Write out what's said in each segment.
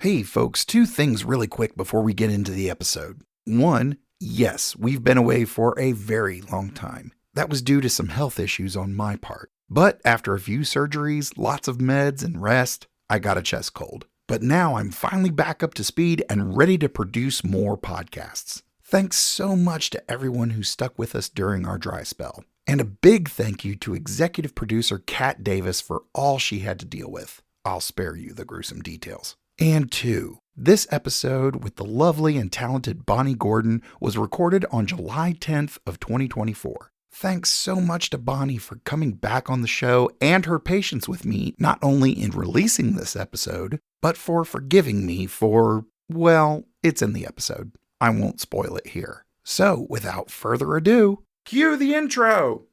Hey folks, two things really quick before we get into the episode. One, yes, we've been away for a very long time. That was due to some health issues on my part. But after a few surgeries, lots of meds, and rest, I got a chest cold. But now I'm finally back up to speed and ready to produce more podcasts. Thanks so much to everyone who stuck with us during our dry spell. And a big thank you to executive producer Kat Davis for all she had to deal with. I'll spare you the gruesome details. And two, this episode with the lovely and talented Bonnie Gordon was recorded on July 10th of 2024. Thanks so much to Bonnie for coming back on the show and her patience with me, not only in releasing this episode, but for forgiving me for, well, it's in the episode. I won't spoil it here. So, without further ado, cue the intro!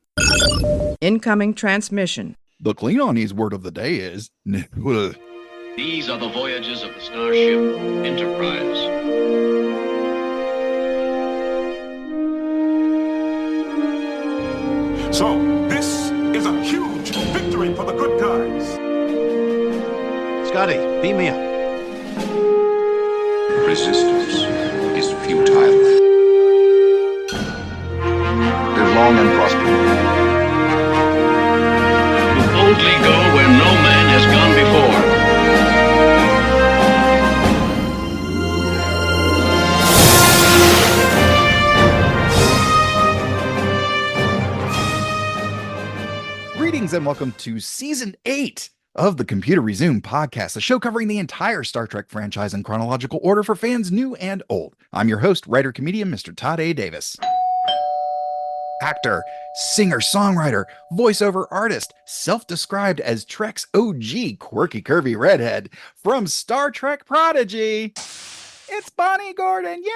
Incoming transmission. The Klingoni's word of the day is... These are the voyages of the starship Enterprise. So, this is a huge victory for the good guys. Scotty, beam me up. Resistance is futile. Live long and prosper. To boldly go where no man has gone before. Greetings and welcome to Season 8 of the Computer Resume podcast, a show covering the entire Star Trek franchise in chronological order for fans new and old. I'm your host, writer-comedian, Mr. Todd A. Davis. Actor, singer, songwriter, voiceover artist, self-described as Trek's OG quirky curvy redhead from Star Trek Prodigy, it's Bonnie Gordon. Yay!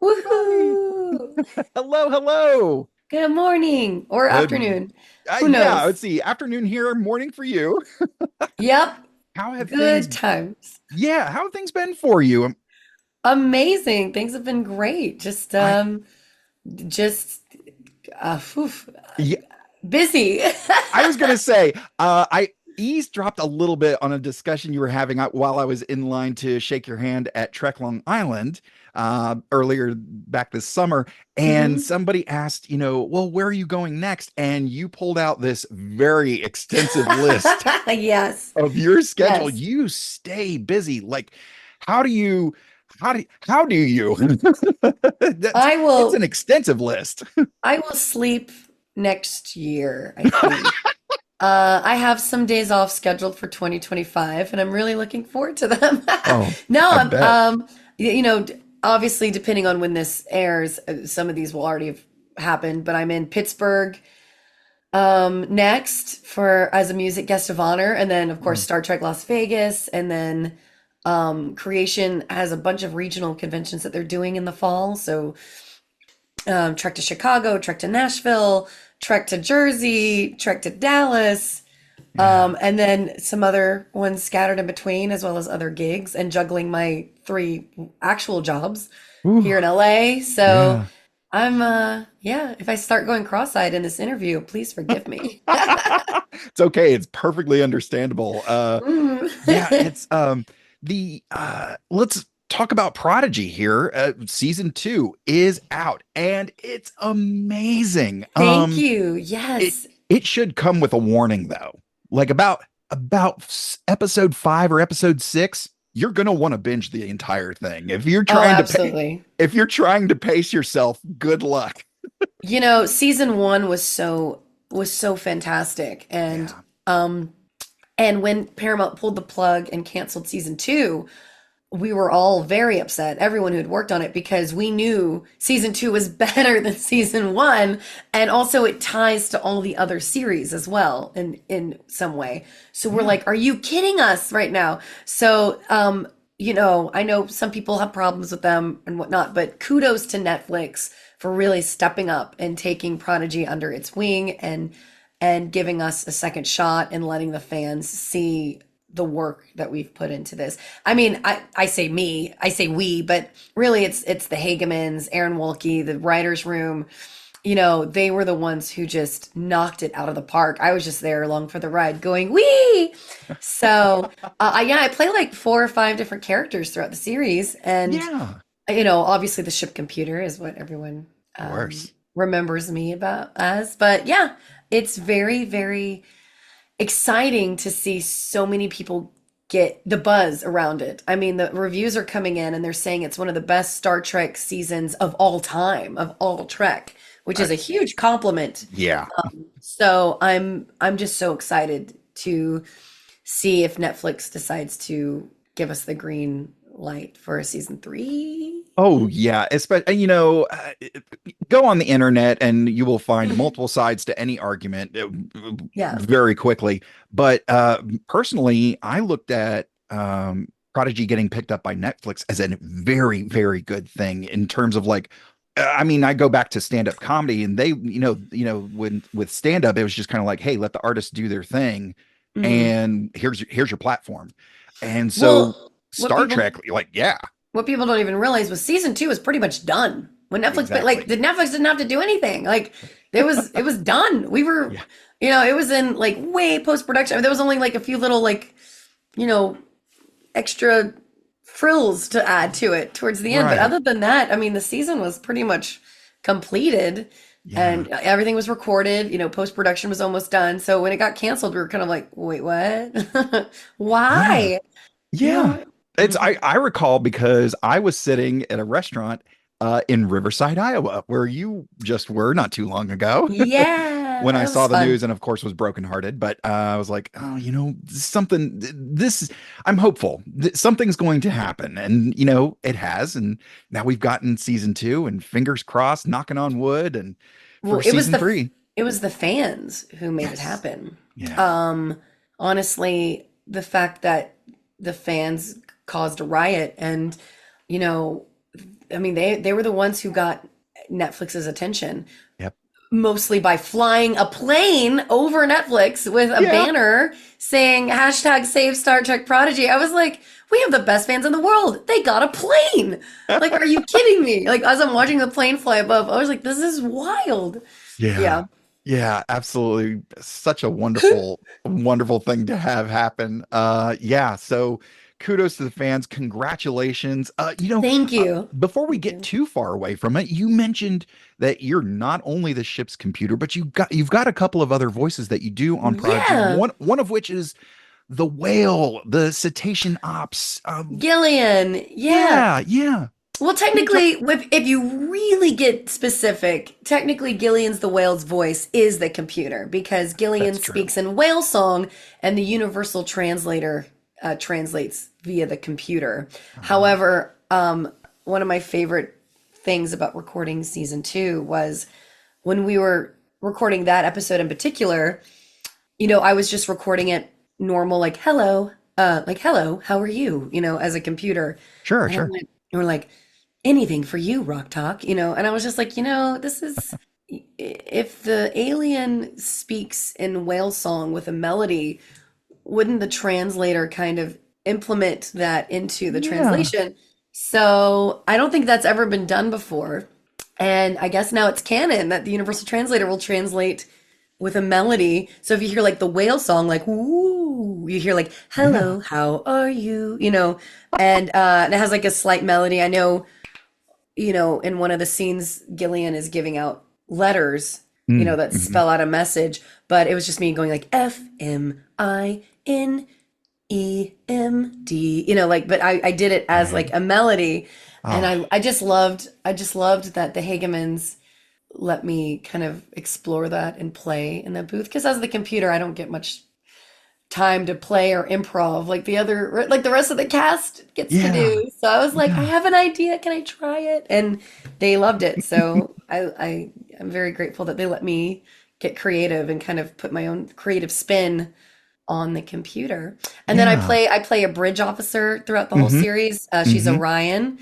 Woohoo! Hello, hello. Good morning or afternoon. Who knows? Yeah, let's see. Afternoon here, morning for you. Yep. How have Good things? times. Yeah, how have things been for you? Amazing. Things have been great. Just Yeah. busy. I was gonna say, I eavesdropped a little bit on a discussion you were having while I was in line to shake your hand at Trek Long Island earlier back this summer, and somebody asked, well, where are you going next? And you pulled out this very extensive list Yes. of your schedule. Yes. You stay busy. Like, how do you? How do you? I will. It's an extensive list. I will sleep next year, I think. I have some days off scheduled for 2025, and I'm really looking forward to them. Oh, No, I bet. obviously, depending on when this airs, some of these will already have happened, but I'm in Pittsburgh next as a music guest of honor, and then of course Star Trek Las Vegas, and then Creation has a bunch of regional conventions that they're doing in the fall. So Trek to Chicago, Trek to Nashville, Trek to Jersey, Trek to Dallas, and then some other ones scattered in between, as well as other gigs, and juggling my 3 actual jobs here in LA. So I'm, if I start going cross-eyed in this interview, please forgive me. It's okay. It's perfectly understandable. It's let's talk about Prodigy here. Season 2 is out and it's amazing. Thank you. Yes. It should come with a warning though. Like about episode 5 or episode 6, you're going to want to binge the entire thing. If you're trying if you're trying to pace yourself, good luck. Season 1 was so fantastic, and when Paramount pulled the plug and canceled season 2, we were all very upset, everyone who had worked on it, because we knew season 2 was better than season 1, and also it ties to all the other series as well in some way. So we're like, are you kidding us right now? So I know some people have problems with them and whatnot, but kudos to Netflix for really stepping up and taking Prodigy under its wing and giving us a second shot and letting the fans see the work that we've put into this. I mean, I say we, but really it's the Hagemans, Aaron Wolke, the writer's room, they were the ones who just knocked it out of the park. I was just there along for the ride going, wee! So, I play like 4 or 5 different characters throughout the series. And, Yeah, obviously the ship computer is what everyone of course. remembers me about as. But yeah, it's very, very exciting to see so many people get the buzz around it. I mean, the reviews are coming in and they're saying it's one of the best Star Trek seasons of all time, of all Trek, which is a huge compliment. Yeah. So I'm just so excited to see if Netflix decides to give us the green light for a season 3. Oh yeah, especially go on the internet and you will find multiple sides to any argument Yeah. very quickly. But personally, I looked at Prodigy getting picked up by Netflix as a very, very good thing in terms of like. I mean, I go back to stand-up comedy, and they, when with stand-up, it was just kind of like, hey, let the artists do their thing, Mhm. and here's your platform. And so Well, what Star people Trek, like, yeah, what people don't even realize was season 2 was pretty much done when Netflix, but like, exactly. Netflix didn't have to do anything. Like, it was done. We were, Yeah. it was in like way post production. There was only like a few little like, you know, extra frills to add to it towards the end. But Right. other than that, I mean, the season was pretty much completed Yeah. and everything was recorded. Post production was almost done. So when it got canceled, we were kind of like, wait, what? Yeah. Why? You Yeah. know? It's I recall because I was sitting at a restaurant in Riverside, Iowa, where you just were not too long ago. Yeah, When I that saw was the fun. news and of course was brokenhearted, but I was like, oh, something this I'm hopeful something's going to happen. And it has. And now we've gotten season 2 and fingers crossed, knocking on wood and Well, for season 3. it was the fans who made it Yes. happen. Yeah. Um, Honestly, the fact that the fans caused a riot and, you know, I mean, they were the ones who got Netflix's attention, Yep. mostly by flying a plane over Netflix with a Yeah. banner saying hashtag save Star Trek Prodigy. I was like, we have the best fans in the world. They got a plane. Like, are you kidding me? Like, as I'm watching the plane fly above, I was like, this is wild. Yeah. Yeah. Yeah, absolutely. Such a wonderful, wonderful thing to have happen. Yeah, so kudos to the fans. Congratulations. Thank you. Before we Thank get you. too far away from it, you mentioned that you're not only the ship's computer, but you've got a couple of other voices that you do on Prodigy. Yeah. One of which is the whale, the cetacean ops. Gillian. Yeah. Yeah, yeah. Well, Can you talk? technically, if you really get specific, technically Gillian's the whale's voice is the computer because Gillian That's true. speaks in whale song and the universal translator translates via the computer. Uh-huh. However, one of my favorite things about recording season 2 was when we were recording that episode in particular, I was just recording it normal, like hello, how are you, as a computer. Sure, And I sure. went, and we're like, anything for you, Rock Talk, and I was just like, this is, if the alien speaks in whale song with a melody, wouldn't the translator kind of implement that into the Yeah. translation? So I don't think that's ever been done before. And I guess now it's canon that the universal translator will translate with a melody. So if you hear like the whale song, like, ooh, you hear like, Yeah. hello, how are you? And it has like a slight melody. I know, in one of the scenes, Gillian is giving out letters, that Mm-hmm. spell out a message, but it was just me going like FMINEMD, like, but I did it as Right. like a melody. And Oh, I just loved that the Hagemans let me kind of explore that and play in the booth. Because as the computer, I don't get much time to play or improv like the rest of the cast gets to yeah. do. So I was like, I Yeah. have an idea. Can I try it? And they loved it. So I'm very grateful that they let me get creative and kind of put my own creative spin on the computer. And then I Yeah. play I play a bridge officer throughout the whole Mm-hmm. series. She's Mm-hmm. Orion.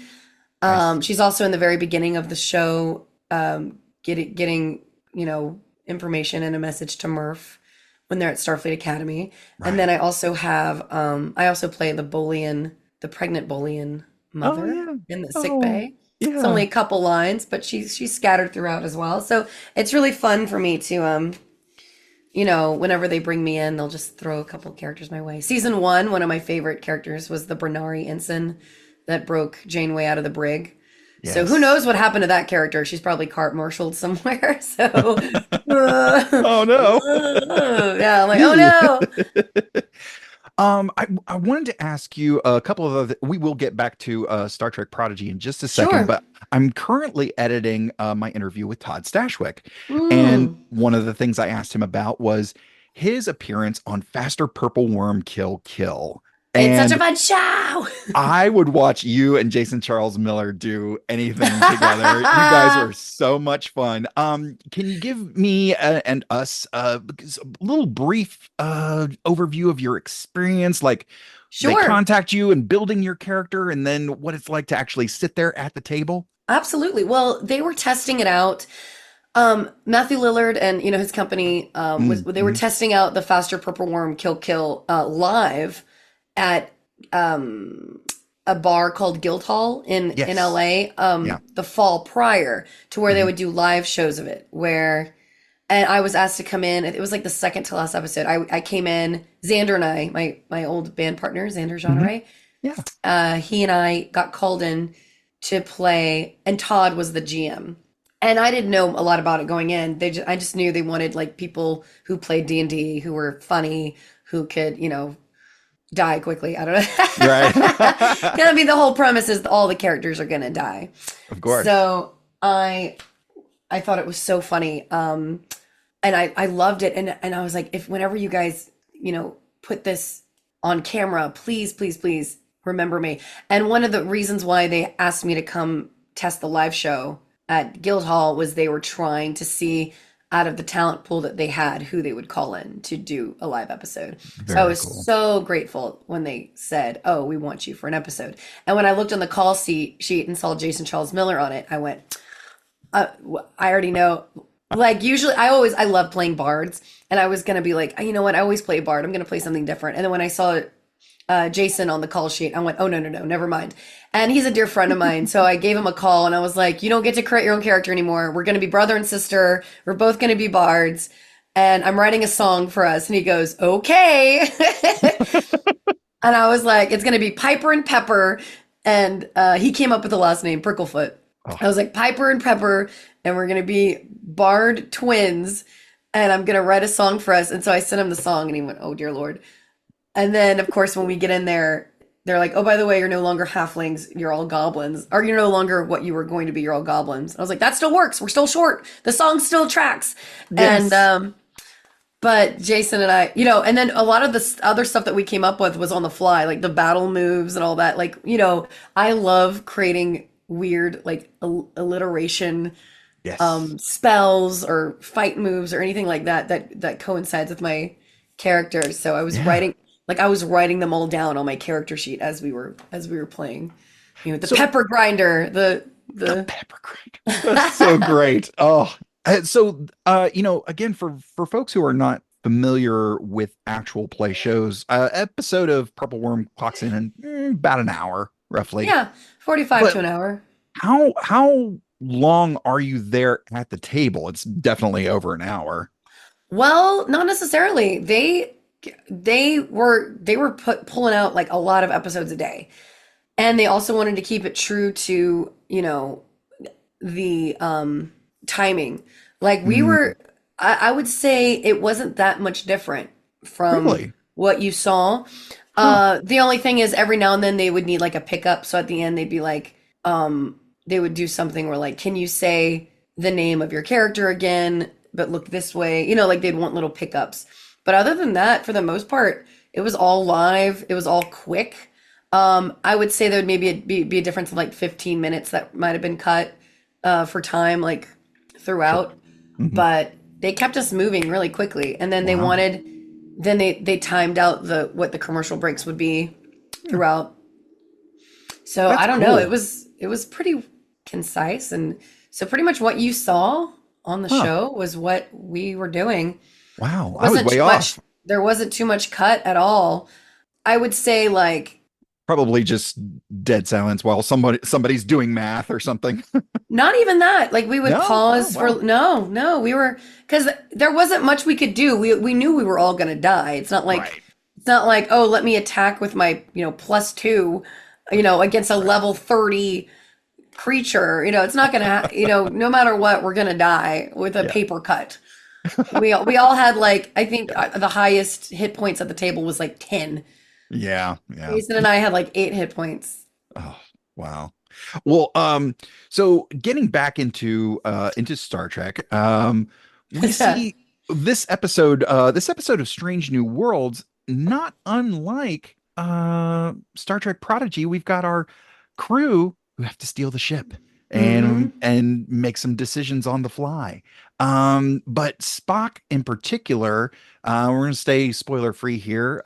Nice. She's also in the very beginning of the show, getting information and a message to Murph when they're at Starfleet Academy. And then Right. I also play the pregnant Bolian Oh mother yeah. in the sick Oh. bay. It's only a couple lines, but she's scattered throughout as well. So it's really fun for me to whenever they bring me in, they'll just throw a couple characters my way. Season 1, one of my favorite characters was the Bernari ensign that broke Janeway out of the brig. Yes. So who knows what happened to that character? She's probably court-martialed somewhere. So, Oh no. yeah, I'm like, oh no. I wanted to ask you a couple of other. We will get back to Star Trek Prodigy in just a second, Sure. but I'm currently editing my interview with Todd Stashwick, and one of the things I asked him about was his appearance on Faster Purple Worm Kill Kill. It's And such a fun show. I would watch you and Jason Charles Miller do anything together. You guys are so much fun. Can you give me and us a little brief overview of your experience? Like, they Sure. contact you and building your character, and then what it's like to actually sit there at the table? Absolutely. Well, they were testing it out. Matthew Lillard and his company they were testing out the Faster Purple Worm Kill Kill live at a bar called Guildhall in Yes. LA Yeah. the fall prior to where they would do live shows of it and I was asked to come in. It was like the second to last episode. I came in, Xander and I, my old band partner, Xander Jean-Ray. Yeah. He and I got called in to play, and Todd was the GM. And I didn't know a lot about it going in. I just knew they wanted like people who played D&D, who were funny, who could, die quickly. I don't know. Right. Gonna be the whole premise is all the characters are gonna die. Of course. So I thought it was so funny. And I loved it. And I was like, whenever you guys, put this on camera, please, please, please remember me. And one of the reasons why they asked me to come test the live show at Guildhall was they were trying to see out of the talent pool that they had who they would call in to do a live episode. So I was so grateful when they said, "Oh, we want you for an episode." And when I looked on the call sheet and saw Jason Charles Miller on it, I went, I already know. Like usually I love playing bards, and I was going to be like, you know what? I always play bard. I'm going to play something different. And then when I saw Jason on the call sheet, I went, oh, no, never mind. And he's a dear friend of mine. So I gave him a call and I was like, you don't get to create your own character anymore. We're going to be brother and sister. We're both going to be bards. And I'm writing a song for us. And he goes, okay. And I was like, it's going to be Piper and Pepper. And he came up with the last name, Pricklefoot. Oh. I was like, Piper and Pepper. And we're going to be bard twins. And I'm going to write a song for us. And so I sent him the song and he went, oh, dear Lord. And then, of course, when we get in there, they're like, oh, by the way, you're no longer halflings. You're all goblins. Or you're no longer what you were going to be. You're all goblins. And I was like, that still works. We're still short. The song still tracks. Yes. And, but Jason and I, and then a lot of the other stuff that we came up with was on the fly, like the battle moves and all that. Like, I love creating weird, like alliteration spells or fight moves or anything like that coincides with my characters. So I was writing them all down on my character sheet as we were playing. Pepper grinder, the pepper grinder. That's so great. Oh, so again, for folks who are not familiar with actual play shows, episode of Purple Worm clocks in about an hour, roughly. Yeah, 45 to an hour. How long are you there at the table? It's definitely over an hour. Well, not necessarily. They were pulling out like a lot of episodes a day, and they also wanted to keep it true to the timing. Like we were, I would say it wasn't that much different from what you saw. The only thing is every now and then they would need like a pickup. So at the end they'd be like, they would do something where like, can you say the name of your character again, but look this way? Like they'd want little pickups. But other than that, for the most part, it was all live. It was all quick. I would say there would maybe be a difference of like 15 minutes that might have been cut for time, like throughout. Sure. Mm-hmm. But they kept us moving really quickly. And then they timed out what the commercial breaks would be throughout. So that's I don't know. It was pretty concise. And so pretty much what you saw on the show was what we were doing. Wow, I was way off. There wasn't too much cut at all. I would say like Probably just dead silence while somebody's doing math or something. Not even that. Like we would No? Oh, pause for wow. no, we were because there wasn't much we could do. We knew we were all gonna die. Right. It's not like, oh, let me attack with my, +2, against a level 30 creature. It's not gonna no matter what, we're gonna die with a Yeah. paper cut. We all had like I think the highest hit points at the table was like 10. Yeah. Yeah. Jason and I had like 8 hit points. Oh, wow. Well, so getting back into Star Trek, we see this episode of Strange New Worlds, not unlike Star Trek Prodigy. We've got our crew who have to steal the ship Hmm. and make some decisions on the fly. But Spock in particular, we're gonna stay spoiler free here,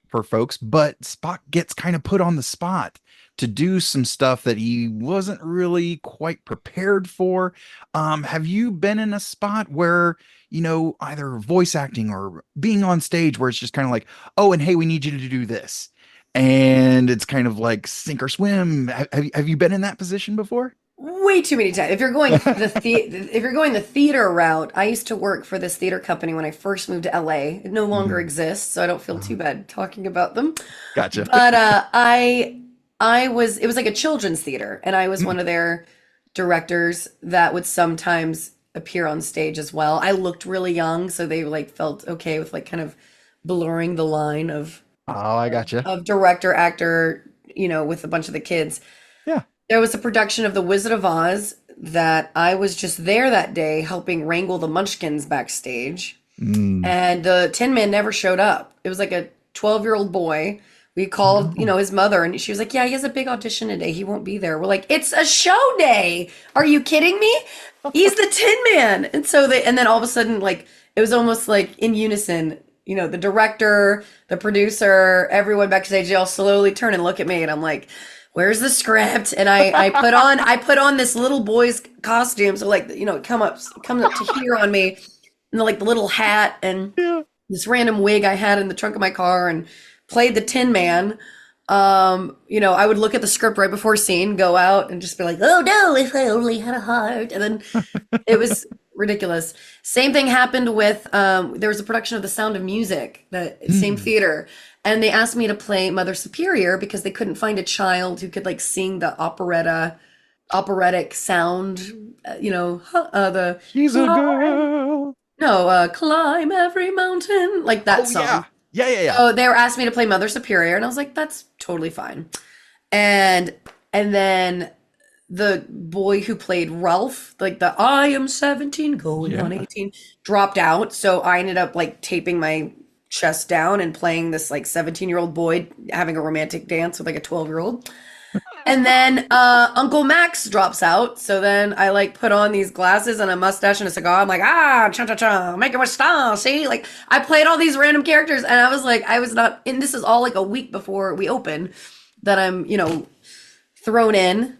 for folks, but Spock gets kind of put on the spot to do some stuff that he wasn't really quite prepared for. Have you been in a spot where, either voice acting or being on stage where it's just kind of like, oh, and hey, we need you to do this. And it's kind of like sink or swim. Have you been in that position before? Way too many times. If you're going the theater route, I used to work for this theater company when I first moved to LA. It no longer Mhm. exists, so I don't feel too bad talking about them. Gotcha. But it was like a children's theater, and I was one of their directors that would sometimes appear on stage as well. I looked really young, so they like felt okay with like kind of blurring the line of Oh, I gotcha. director actor, with a bunch of the kids. Yeah. There was a production of The Wizard of Oz that I was just there that day helping wrangle the Munchkins backstage. Mm. And the Tin Man never showed up. It was like a 12-year-old boy. We called, No. his mother, and she was like, yeah, he has a big audition today. He won't be there. We're like, it's a show day. Are you kidding me? He's the Tin Man. And then all of a sudden, like, it was almost like in unison, the director, the producer, everyone backstage, they all slowly turn and look at me. And I'm like, where's the script? And I put on this little boy's costume. So like, it comes up to here on me, and like the little hat and Yeah. this random wig I had in the trunk of my car, and played the Tin Man. I would look at the script right before scene, go out and just be like, oh no, if I only had a heart. And then it was ridiculous. Same thing happened with, there was a production of The Sound of Music, the same Mm. theater. And they asked me to play Mother Superior because they couldn't find a child who could like sing the operatic sound, the, She's a girl. no, climb every mountain, like that Oh song. yeah. Yeah, yeah, yeah. So they were asking me to play Mother Superior, and I was like, that's totally fine. And then the boy who played Ralph, like the I am 17 going on Yeah. 18, dropped out. So I ended up like taping my chest down and playing this like 17-year-old boy having a romantic dance with like a 12-year-old. And then Uncle Max drops out. So then I like put on these glasses and a mustache and a cigar. I'm like, cha cha cha, make it with style. See, like I played all these random characters, and I was like, I was not. And this is all like a week before we open that I'm, thrown in.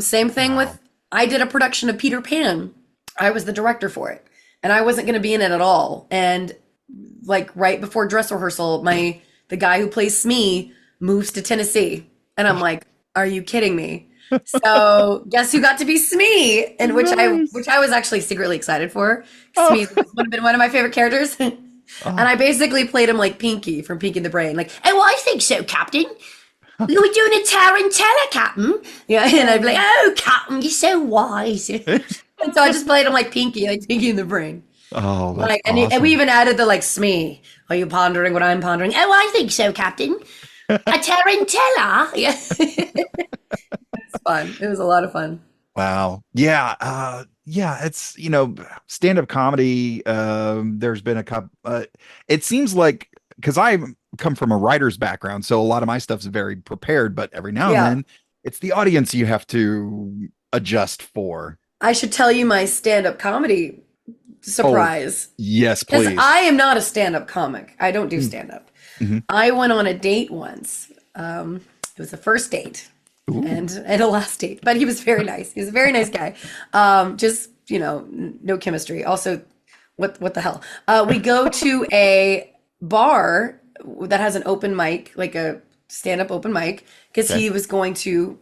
Same thing with I did a production of Peter Pan. I was the director for it, and I wasn't going to be in it at all. And like right before dress rehearsal, the guy who plays Smee moves to Tennessee. And I'm like, are you kidding me? So guess who got to be Smee? And Nice. which I was actually secretly excited for. Oh. Smee would have been one of my favorite characters. And I basically played him like Pinky from Pinky and the Brain. Like, oh, I think so, Captain. You're doing a tarantella, Captain. Yeah, and I'd be like, oh, Captain, you're so wise. And so I just played him like Pinky and the Brain. Oh, that's Like, and awesome. we even added the like Smee. Are you pondering what I'm pondering? Oh, I think so, Captain. A tarantella. Yeah. It's fun. It was a lot of fun. Wow. Yeah. Yeah. It's, stand-up comedy. There's been a couple, it seems like, because I come from a writer's background, so a lot of my stuff's very prepared, but every now and Yeah. then it's the audience you have to adjust for. I should tell you my stand-up comedy surprise. Yes, Because please. I am not a stand-up comic. I don't do stand-up. Mhm. I went on a date once. It was a first date and a last date, but he was very nice. He was a very nice guy. Just, no chemistry. Also, what the hell? We go to a bar that has an open mic, like a stand-up open mic because he was going to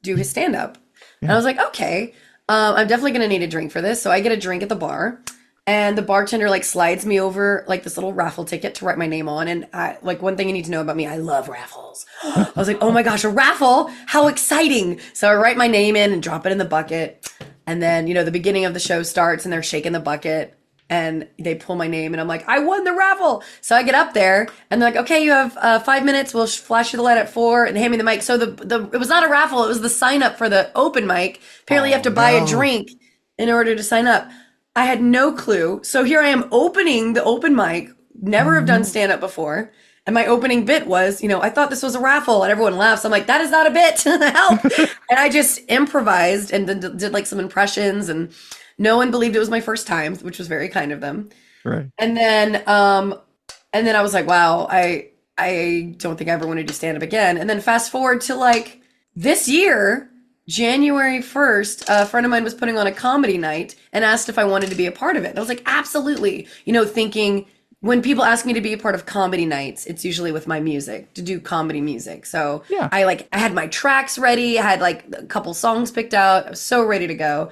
do his stand-up. And I was like, okay, I'm definitely going to need a drink for this. So I get a drink at the bar. And the bartender like slides me over like this little raffle ticket to write my name on. And I like, one thing you need to know about me, I love raffles. I was like, oh my gosh, a raffle. How exciting. So I write my name in and drop it in the bucket. And then, you know, the beginning of the show starts and they're shaking the bucket and they pull my name and I'm like, I won the raffle. So I get up there and they're like, okay, you have 5 minutes. We'll flash you the light at 4 and hand me the mic. So it was not a raffle. It was the sign up for the open mic. Apparently you have to buy a drink in order to sign up. I had no clue. So here I am opening the open mic, never have done stand up before. And my opening bit was, you know, I thought this was a raffle and everyone laughs. I'm like, that is not a bit. Help. And I just improvised and then did like some impressions and no one believed it was my first time, which was very kind of them. Right. And then I was like, wow, I don't think I ever want to do stand up again. And then fast forward to like this year, January 1st, a friend of mine was putting on a comedy night and asked if I wanted to be a part of it. And I was like, absolutely. You know, thinking when people ask me to be a part of comedy nights, it's usually with my music, to do comedy music. So yeah. I had my tracks ready. I had like a couple songs picked out. I was so ready to go.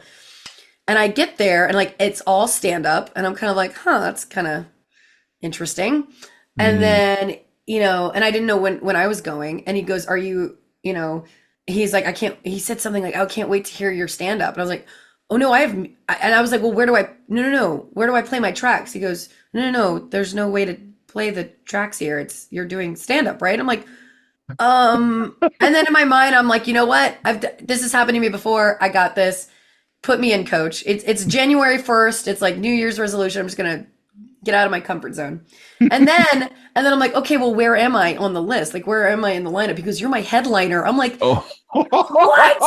And I get there and like, it's all stand up. And I'm kind of like, that's kind of interesting. And then, you know, and I didn't know when I was going. And he goes, are you, you know, he's like, he said something like, I can't wait to hear your stand up. And I was like, oh no, and I was like, well, where do I play my tracks? He goes, no, there's no way to play the tracks here. You're doing stand up, right? I'm like, and then in my mind, I'm like, you know what? This has happened to me before. I got this. Put me in, coach. It's January 1st. It's like New Year's resolution. I'm just going to get out of my comfort zone. And then I'm like, okay, well, where am I on the list? Like, where am I in the lineup? Because you're my headliner. I'm like, what?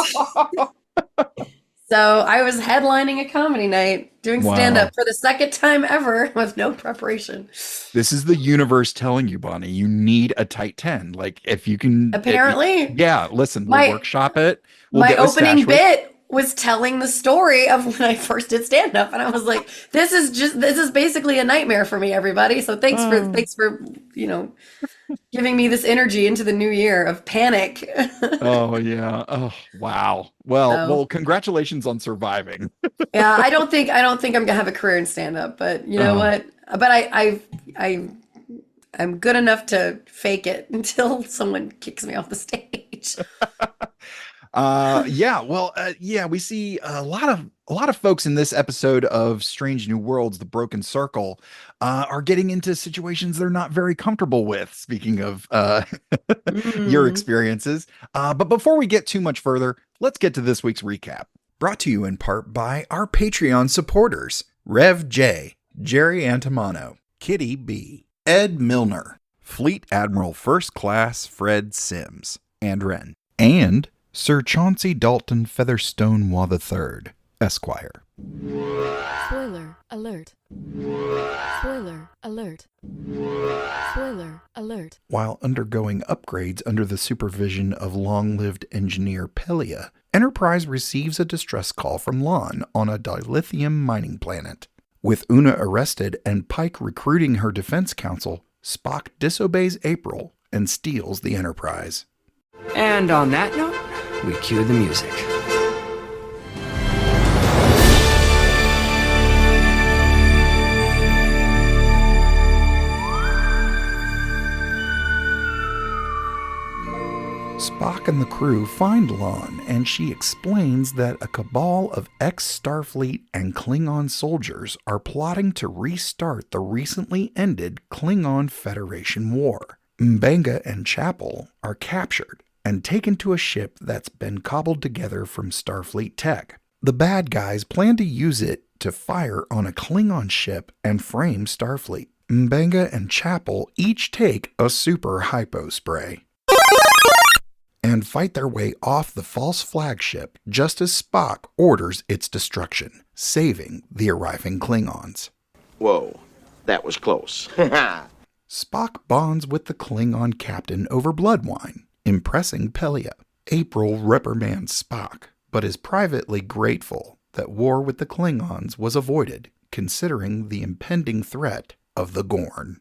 So I was headlining a comedy night, doing stand-up for the second time ever with no preparation. This is the universe telling you, Bonnie, you need a tight 10. Like, if you can. Apparently. Listen, we'll workshop it. My opening bit was telling the story of when I first did stand up. And I was like, this is basically a nightmare for me, everybody. So thanks for, you know, giving me this energy into the new year of panic. Oh yeah. Oh, wow. Well, congratulations on surviving. Yeah. I don't think I'm going to have a career in stand up, but you know what? But I'm good enough to fake it until someone kicks me off the stage. We see a lot of folks in this episode of Strange New Worlds, The Broken Circle, are getting into situations they're not very comfortable with. Speaking of your experiences. But before we get too much further, let's get to this week's recap. Brought to you in part by our Patreon supporters, Rev J, Jerry Antimano, Kitty B, Ed Milner, Fleet Admiral First Class Fred Sims, and Wren, and Sir Chauncey Dalton Featherstone III, Esquire. Spoiler alert. Spoiler alert. Spoiler alert. While undergoing upgrades under the supervision of long-lived engineer Pelia, Enterprise receives a distress call from Lon on a dilithium mining planet. With Una arrested and Pike recruiting her defense counsel, Spock disobeys April and steals the Enterprise. And on that note, we cue the music. Spock and the crew find Lon, and she explains that a cabal of ex-Starfleet and Klingon soldiers are plotting to restart the recently ended Klingon Federation War. M'Benga and Chapel are captured and taken to a ship that's been cobbled together from Starfleet tech. The bad guys plan to use it to fire on a Klingon ship and frame Starfleet. M'Benga and Chapel each take a super hypo spray and fight their way off the false flagship just as Spock orders its destruction, saving the arriving Klingons. Whoa, that was close. Spock bonds with the Klingon captain over blood wine, impressing Pelia. April reprimands Spock, but is privately grateful that war with the Klingons was avoided, considering the impending threat of the Gorn.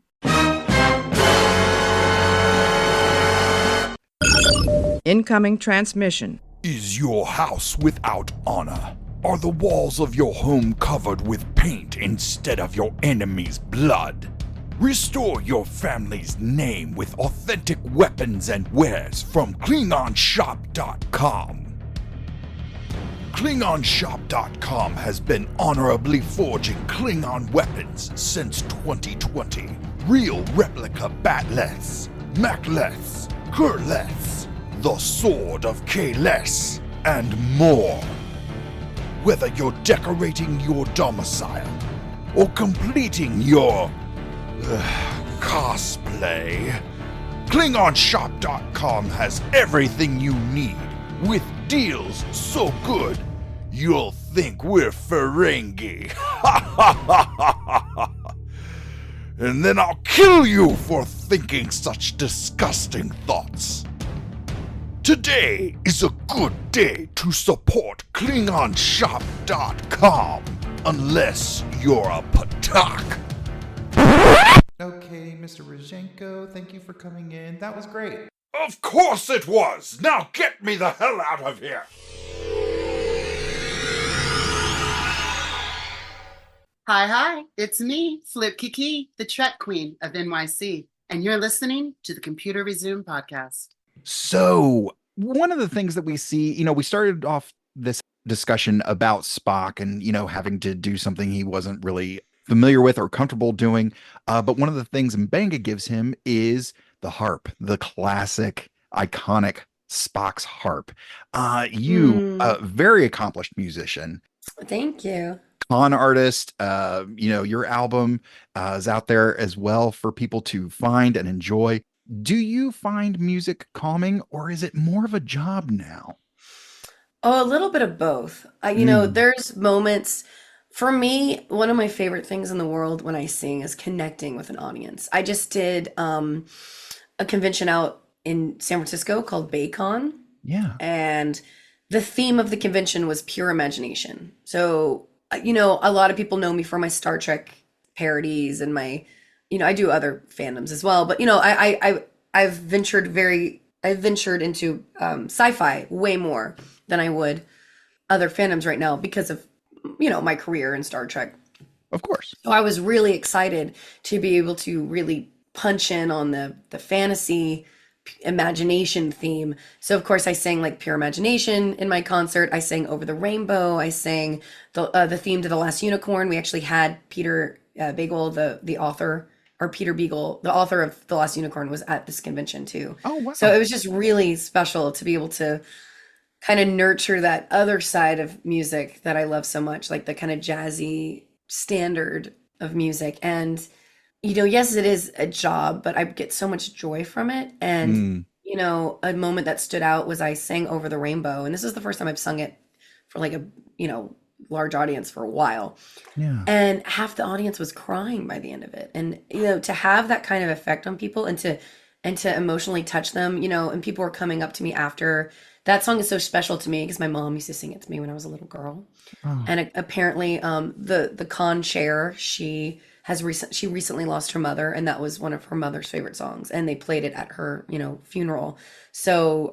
Incoming transmission. Is your house without honor? Are the walls of your home covered with paint instead of your enemy's blood? Restore your family's name with authentic weapons and wares from KlingonShop.com. KlingonShop.com has been honorably forging Klingon weapons since 2020. Real replica batleths, macleths, kurleths, the sword of Kales, and more. Whether you're decorating your domicile or completing your cosplay, KlingonShop.com has everything you need with deals so good you'll think we're Ferengi. And then I'll kill you for thinking such disgusting thoughts. Today is a good day to support KlingonShop.com, unless you're a Patak. Okay, Mr. Rozhenko, thank you for coming in. That was great. Of course it was! Now get me the hell out of here! Hi, it's me, Flip Kiki, the Trek Queen of NYC, and you're listening to the Computer Resume podcast. So, one of the things that we see, we started off this discussion about Spock and, having to do something he wasn't really familiar with or comfortable doing. But one of the things M'Benga gives him is the harp, the classic, iconic Spock's harp. You, a very accomplished musician. Thank you. Con artist, your album is out there as well for people to find and enjoy. Do you find music calming, or is it more of a job now? Oh, a little bit of both. There's moments. For me, one of my favorite things in the world when I sing is connecting with an audience. I just did a convention out in San Francisco called BayCon. Yeah. And the theme of the convention was pure imagination. So, a lot of people know me for my Star Trek parodies and my, I do other fandoms as well. But, I've ventured into sci-fi way more than I would other fandoms right now because of, my career in Star Trek. Of course. So I was really excited to be able to really punch in on the fantasy imagination theme. So of course I sang like Pure Imagination in my concert. I sang Over the Rainbow. I sang the theme to The Last Unicorn. We actually had Peter Beagle, the author, or Peter Beagle, the author of The Last Unicorn, was at this convention too. Oh, wow. So it was just really special to be able to kind of nurture that other side of music that I love so much, like the kind of jazzy standard of music. And, yes, it is a job, but I get so much joy from it. And, a moment that stood out was I sang Over the Rainbow. And this is the first time I've sung it for like a, large audience for a while. Yeah. And half the audience was crying by the end of it. And, to have that kind of effect on people and to emotionally touch them, and people were coming up to me after. That song is so special to me because my mom used to sing it to me when I was a little girl. Oh. And apparently the con chair, she recently lost her mother, and that was one of her mother's favorite songs, and they played it at her funeral. So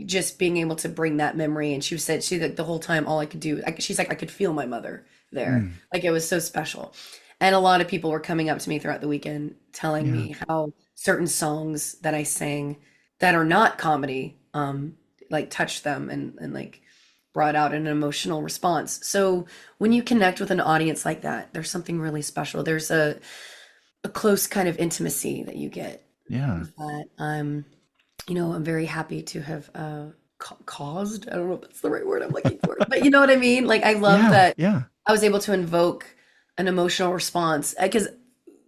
just being able to bring that memory, and she said the whole time all I could do, she's like, I could feel my mother there. Like, it was so special. And a lot of people were coming up to me throughout the weekend telling me how certain songs that I sang that are not comedy like touched them and like brought out an emotional response. So when you connect with an audience like that, there's something really special. There's a close kind of intimacy that you get. Yeah. That I'm very happy to have caused. I don't know if that's the right word I'm looking for, but you know what I mean? Like, I love that I was able to invoke an emotional response, because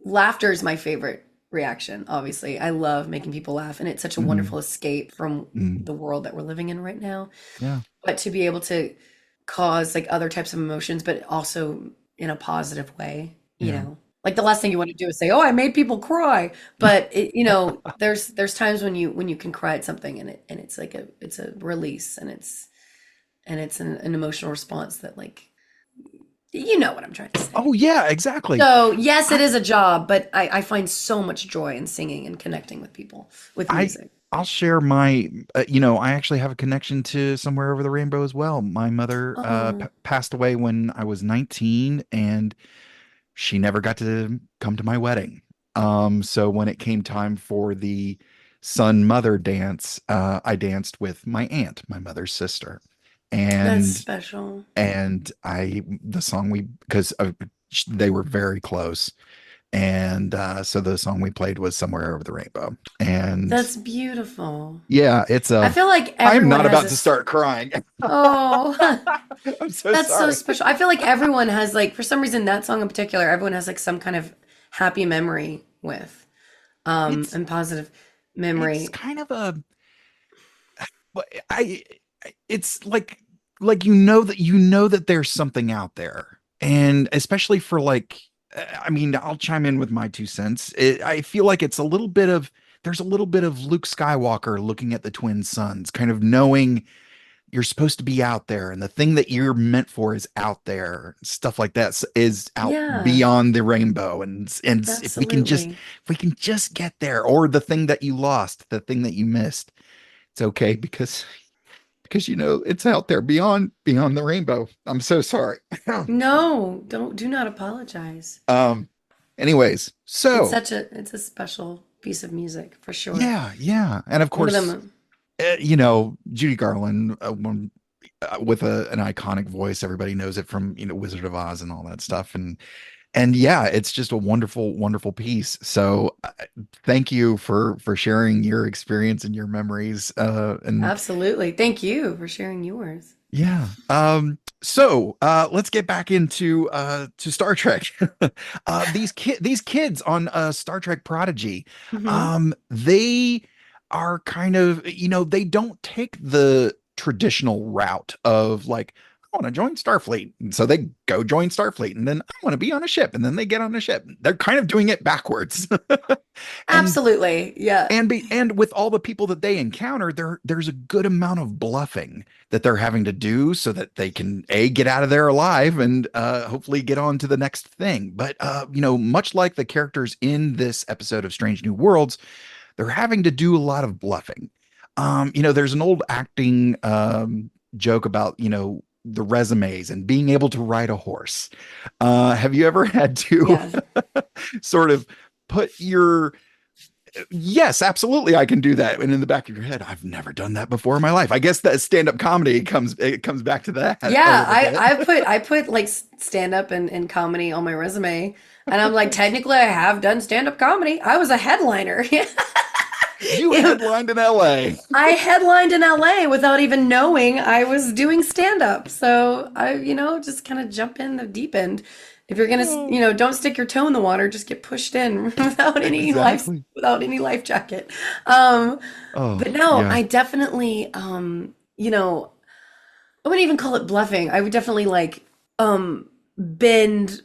laughter is my favorite reaction. Obviously, I love making people laugh, and it's such a wonderful escape from the world that we're living in right now. Yeah. But to be able to cause like other types of emotions, but also in a positive way, like the last thing you want to do is say, "Oh, I made people cry," but there's times when you can cry at something, and it's like it's a release, and it's an emotional response that, like, you know what I'm trying to say. Oh yeah, exactly. So yes, it is a job, but I find so much joy in singing and connecting with people with music. I'll share my, I actually have a connection to Somewhere Over the Rainbow as well. My mother Oh, passed away when I was 19, and she never got to come to my wedding. So when it came time for the son mother dance, I danced with my aunt, my mother's sister, that's and special. the song because they were very close, and so the song we played was Somewhere Over the Rainbow, and That's beautiful. yeah, I feel like I'm everyone not has about to this. start crying. Oh, I'm so that's so sorry. special. I feel like everyone has like, for some reason, that song in particular, everyone has like some kind of happy memory with, It's and positive it's memory. kind of a but it's like you know that there's something out there, and especially for like I mean, I'll chime in with my 2 cents. I feel like there's a little bit of Luke Skywalker looking at the twin suns, kind of knowing you're supposed to be out there, and the thing that you're meant for is out there. Stuff like that is out Yeah, beyond the rainbow, and absolutely. if we can just get there, or the thing that you lost, the thing that you missed, it's okay because it's out there beyond the rainbow. I'm so sorry. No, do not apologize. um anyways, so It's a special piece of music for sure. yeah, and of One of course, them. Judy Garland, with an iconic voice. Everybody knows it from Wizard of Oz and all that stuff, and yeah, it's just a wonderful, wonderful piece. So thank you for sharing your experience and your memories. And Absolutely. Thank you for sharing yours. yeah. So let's get back into to Star Trek. These kids on Star Trek Prodigy, Hmm. they are kind of, they don't take the traditional route of like, I want to join Starfleet. And so they go join Starfleet, and then I want to be on a ship, and then they get on a ship. They're kind of doing it backwards. and Absolutely. Yeah. and with all the people that they encounter, there's a good amount of bluffing that they're having to do so that they can get out of there alive, and hopefully get on to the next thing. But much like the characters in this episode of Strange New Worlds, they're having to do a lot of bluffing. There's an old acting joke about the resumes and being able to ride a horse. Have you ever had to Yeah. sort of put your yes, absolutely, I can do that. And in the back of your head, I've never done that before in my life. I guess that stand-up comedy comes back to that a Yeah. little bit. I put like stand up and comedy on my resume. And I'm like, technically I have done stand up comedy. I was a headliner. You headlined in LA. I headlined in LA without even knowing I was doing stand up. So I, just kind of jump in the deep end. If you're gonna, don't stick your toe in the water, just get pushed in Exactly. without any life jacket. Um, Oh, but no, yeah. I definitely, I wouldn't even call it bluffing. I would definitely like bend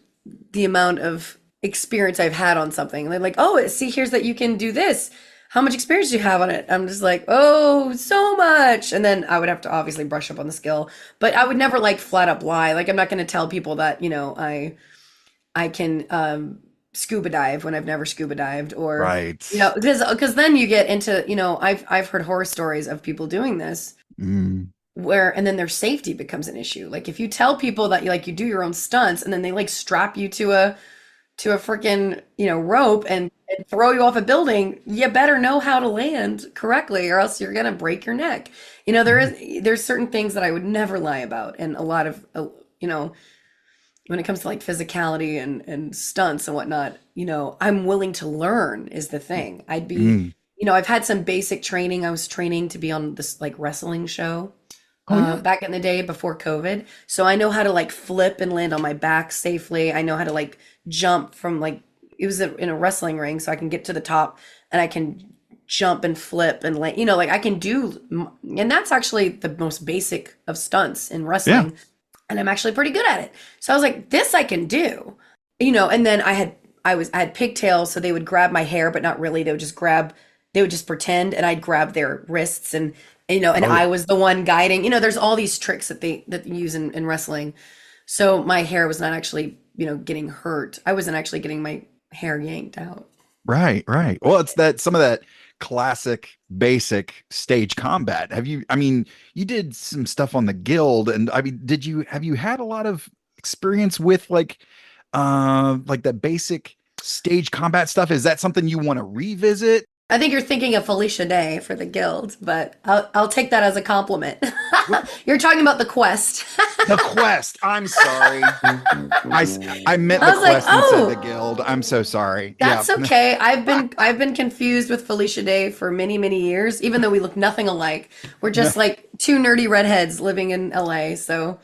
the amount of experience I've had on something. And they're like, oh, see, here's that you can do this. How much experience do you have on it? I'm just like, oh, so much. And then I would have to obviously brush up on the skill, but I would never like flat up lie. Like I'm not going to tell people that, I can scuba dive when I've never scuba dived, or Right. because then you get into, I've heard horror stories of people doing this Mm, where, and then their safety becomes an issue. Like if you tell people that you do your own stunts, and then they like strap you to a freaking rope and throw you off a building, you better know how to land correctly, or else you're gonna break your neck. There's certain things that I would never lie about, and a lot of you know when it comes to like physicality and stunts and whatnot, I'm willing to learn is the thing. I'd be, mm. I've had some basic training. I was training to be on this like wrestling show Oh yeah. back in the day before COVID. So I know how to like flip and land on my back safely. I know how to like jump from like, it was in a wrestling ring, so I can get to the top and I can jump and flip and like, like I can do, and that's actually the most basic of stunts in Yeah. wrestling. And I'm actually pretty good at it. So I was like, this I can do, and then I had pigtails, so they would grab my hair, but not really. They would just pretend, and I'd grab their wrists, and Oh I yeah. was the one guiding. There's all these tricks that they use in wrestling. So my hair was not actually, getting hurt. I wasn't actually getting my hair yanked out. Right, right. Well, it's that some of that classic basic stage combat. I mean, you did some stuff on the guild, and I mean, have you had a lot of experience with like that basic stage combat stuff? Is that something you want to revisit? I think you're thinking of Felicia Day for the guild, but I'll take that as a compliment. You're talking about the quest. The quest. I'm sorry. I meant I the was like, quest instead oh, of the guild. I'm so sorry. that's Yeah. okay. I've been confused with Felicia Day for many, many years, even though we look nothing alike. We're just like two nerdy redheads living in LA. So,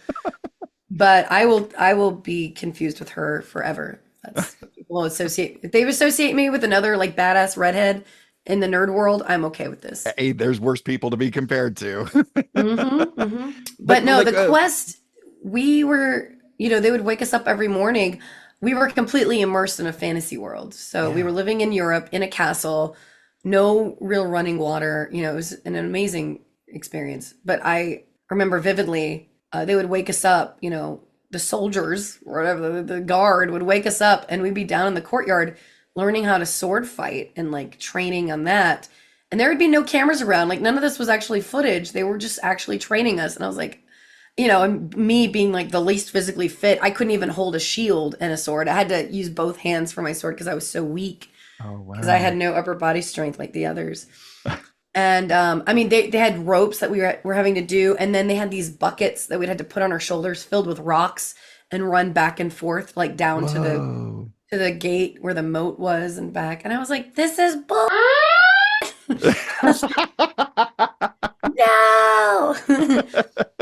but I will be confused with her forever. That's what people associate. If they associate me with another like badass redhead in the nerd world, I'm okay with this. Hey, there's worse people to be compared to. But no, like, the quest, we were, they would wake us up every morning. We were completely immersed in a fantasy world. So we were living in Europe in a castle, no real running water. It was an amazing experience. But I remember vividly, they would wake us up, the soldiers, or whatever, the guard would wake us up and we'd be down in the courtyard learning how to sword fight and like training on that. And there would be no cameras around. Like none of this was actually footage. They were just actually training us. And I was like, and me being like the least physically fit, I couldn't even hold a shield and a sword. I had to use both hands for my sword because I was so weak. Oh, wow. Because I had no upper body strength like the others. And I mean, they had ropes that we were having to do. And then they had these buckets that we'd had to put on our shoulders filled with rocks and run back and forth, like down to the gate where the moat was and back. And I was like, this is bull. No.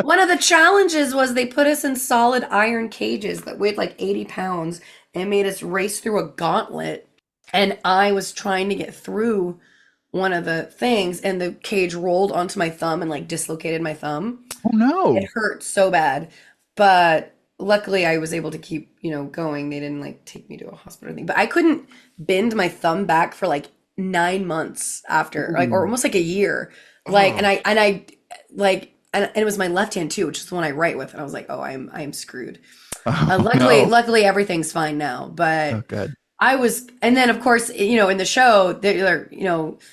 One of the challenges was they put us in solid iron cages that weighed like 80 pounds and made us race through a gauntlet. And I was trying to get through one of the things and the cage rolled onto my thumb and like dislocated my thumb. Oh no. It hurt so bad. But luckily I was able to keep, going. They didn't like take me to a hospital or anything. But I couldn't bend my thumb back for like 9 months after, like, or almost like a year. Like, and it was my left hand too, which is the one I write with. And I was like, oh, I'm screwed. Luckily everything's fine now, but good. And then of course, in the show, they're,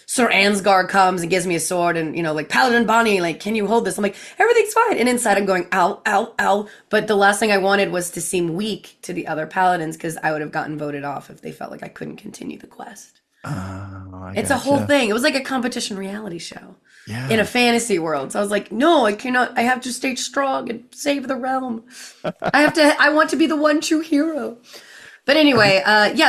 Sir Ansgar comes and gives me a sword and, like, Paladin Bonnie, like, can you hold this? I'm like, everything's fine. And inside I'm going, ow, ow, ow. But the last thing I wanted was to seem weak to the other paladins because I would have gotten voted off if they felt like I couldn't continue the quest. It's a whole thing. It was like a competition reality show in a fantasy world. So I was like, no, I cannot. I have to stay strong and save the realm. I want to be the one true hero. But anyway,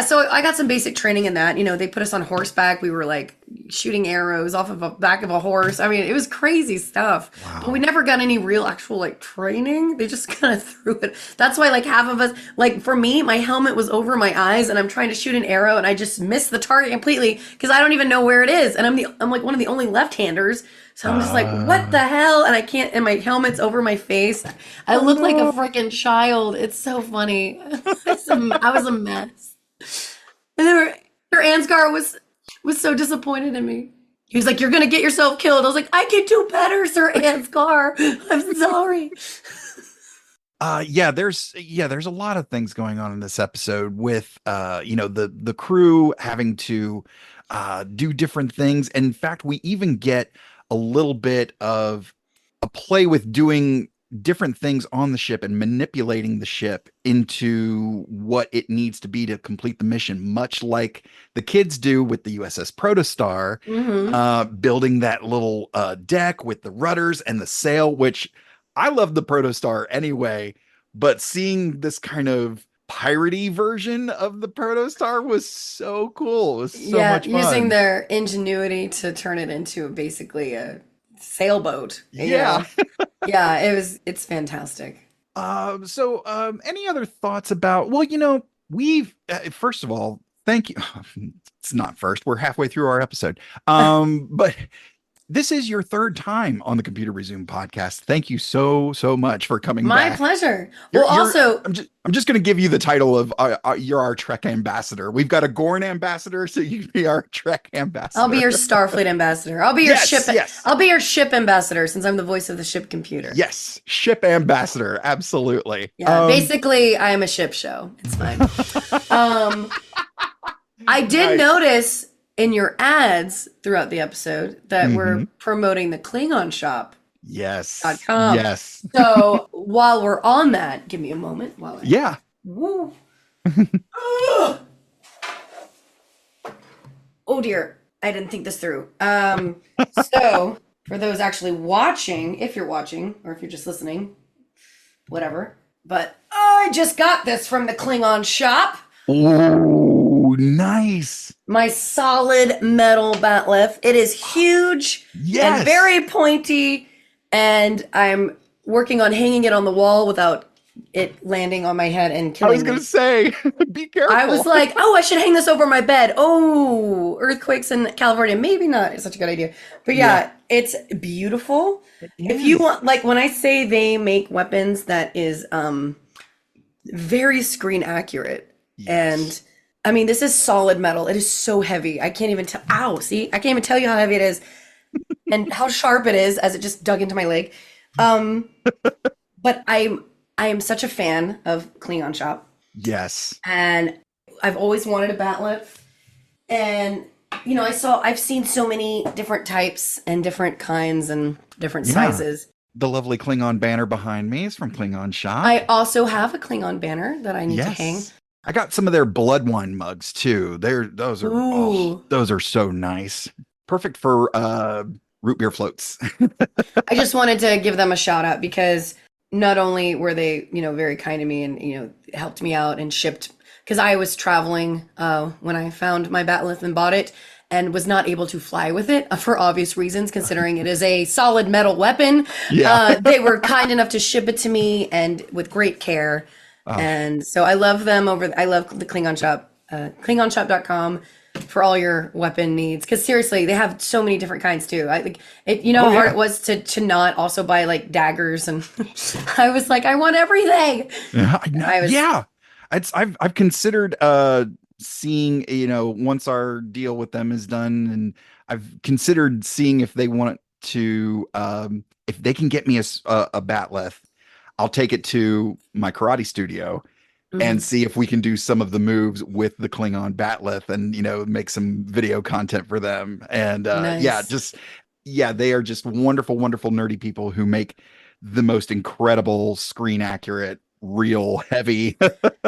so I got some basic training in that. They put us on horseback. We were like shooting arrows off of the back of a horse. I mean, it was crazy stuff. Wow. But we never got any real actual like training. They just kind of threw it. That's why like half of us, like for me, my helmet was over my eyes and I'm trying to shoot an arrow and I just miss the target completely because I don't even know where it is. And I'm like one of the only left-handers. So I'm just like, what the hell? And I can't, and my helmet's over my face. I look like a freaking child. It's so funny. I was a mess. And then Sir Ansgar was so disappointed in me. He was like, you're going to get yourself killed. I was like, I can do better, Sir Ansgar. I'm sorry. There's a lot of things going on in this episode with, the crew having to do different things. And in fact, we even get a little bit of a play with doing different things on the ship and manipulating the ship into what it needs to be to complete the mission, much like the kids do with the USS Protostar, building that little deck with the rudders and the sail, which I love the Protostar anyway, but seeing this kind of piratey version of the Protostar was so cool. It was so much fun. Using their ingenuity to turn it into basically a sailboat. Yeah. It's fantastic. So any other thoughts about, we've first of all, thank you. It's not first. We're halfway through our episode. But this is your third time on the Computer Resume podcast. Thank you so much for coming back. My pleasure. I'm just going to give you the title of you're our Trek ambassador. We've got a Gorn ambassador, so you can be our Trek ambassador. I'll be your Starfleet ambassador. I'll be your ship. Yes. I'll be your ship ambassador since I'm the voice of the ship computer. Yes, ship ambassador. Absolutely. Yeah. Basically, I am a ship show. It's fine. I did notice in your ads throughout the episode that we're promoting the Klingon Shop. Yes. .com. Yes. So while we're on that, give me a moment while I. Yeah. Woo. Oh dear, I didn't think this through. So for those actually watching, if you're watching or if you're just listening, whatever. But I just got this from the Klingon Shop. Oh, nice. My solid metal batleth. It is huge and very pointy, and I'm working on hanging it on the wall without it landing on my head and killing me. I was going to say, be careful. I was like, oh, I should hang this over my bed. Oh, earthquakes in California. Maybe not. It's such a good idea. But yeah, it's beautiful. If you want, like when I say they make weapons that is very screen accurate. And I mean, this is solid metal. It is so heavy. I can't even tell. Ow, see? I can't even tell you how heavy it is and how sharp it is as it just dug into my leg. But I am such a fan of Klingon Shop. Yes. And I've always wanted a batleth. And, you know, I've seen so many different types and different kinds and different sizes. The lovely Klingon banner behind me is from Klingon Shop. I also have a Klingon banner that I need to hang. I got some of their blood wine mugs too. Those are so nice. Perfect for root beer floats. I just wanted to give them a shout out because not only were they, you know, very kind to me and, you know, helped me out and shipped, because I was traveling when I found my batleth and bought it and was not able to fly with it for obvious reasons, considering it is a solid metal weapon. Yeah. They were kind enough to ship it to me and with great care. And so I love them I love the Klingon Shop, KlingonShop.com for all your weapon needs. Cause seriously, they have so many different kinds too. I think it, you know, how hard it was to not also buy like daggers. And I was like, I want everything. I've considered, seeing, you know, once our deal with them is done, and I've considered seeing if they want to, if they can get me a batleth, I'll take it to my karate studio and see if we can do some of the moves with the Klingon batleth and, you know, make some video content for them. And nice. They are just wonderful, wonderful nerdy people who make the most incredible screen accurate, real heavy.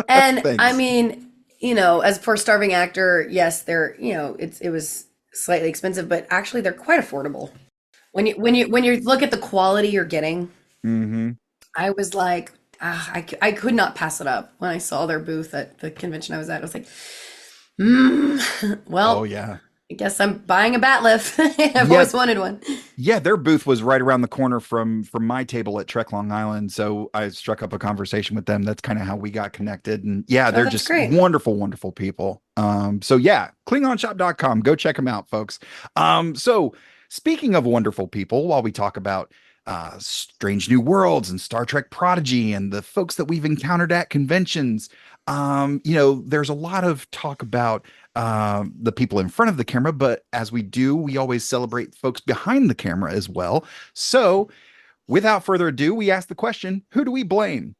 And things. I mean, you know, as for a starving actor, yes, they're, you know, it was slightly expensive, but actually they're quite affordable. When you look at the quality you're getting, I was like, I could not pass it up when I saw their booth at the convention I was at. I was like, well, oh yeah, I guess I'm buying a batleth. I've always wanted one. Yeah, their booth was right around the corner from my table at Trek Long Island. So I struck up a conversation with them. That's kind of how we got connected. And yeah, they're just great. Wonderful, wonderful people. So yeah, KlingonShop.com. Go check them out, folks. So speaking of wonderful people, while we talk about Strange New Worlds and Star Trek Prodigy and the folks that we've encountered at conventions, you know, there's a lot of talk about the people in front of the camera, but as we do, we always celebrate folks behind the camera as well. So without further ado, we ask the question, who do we blame?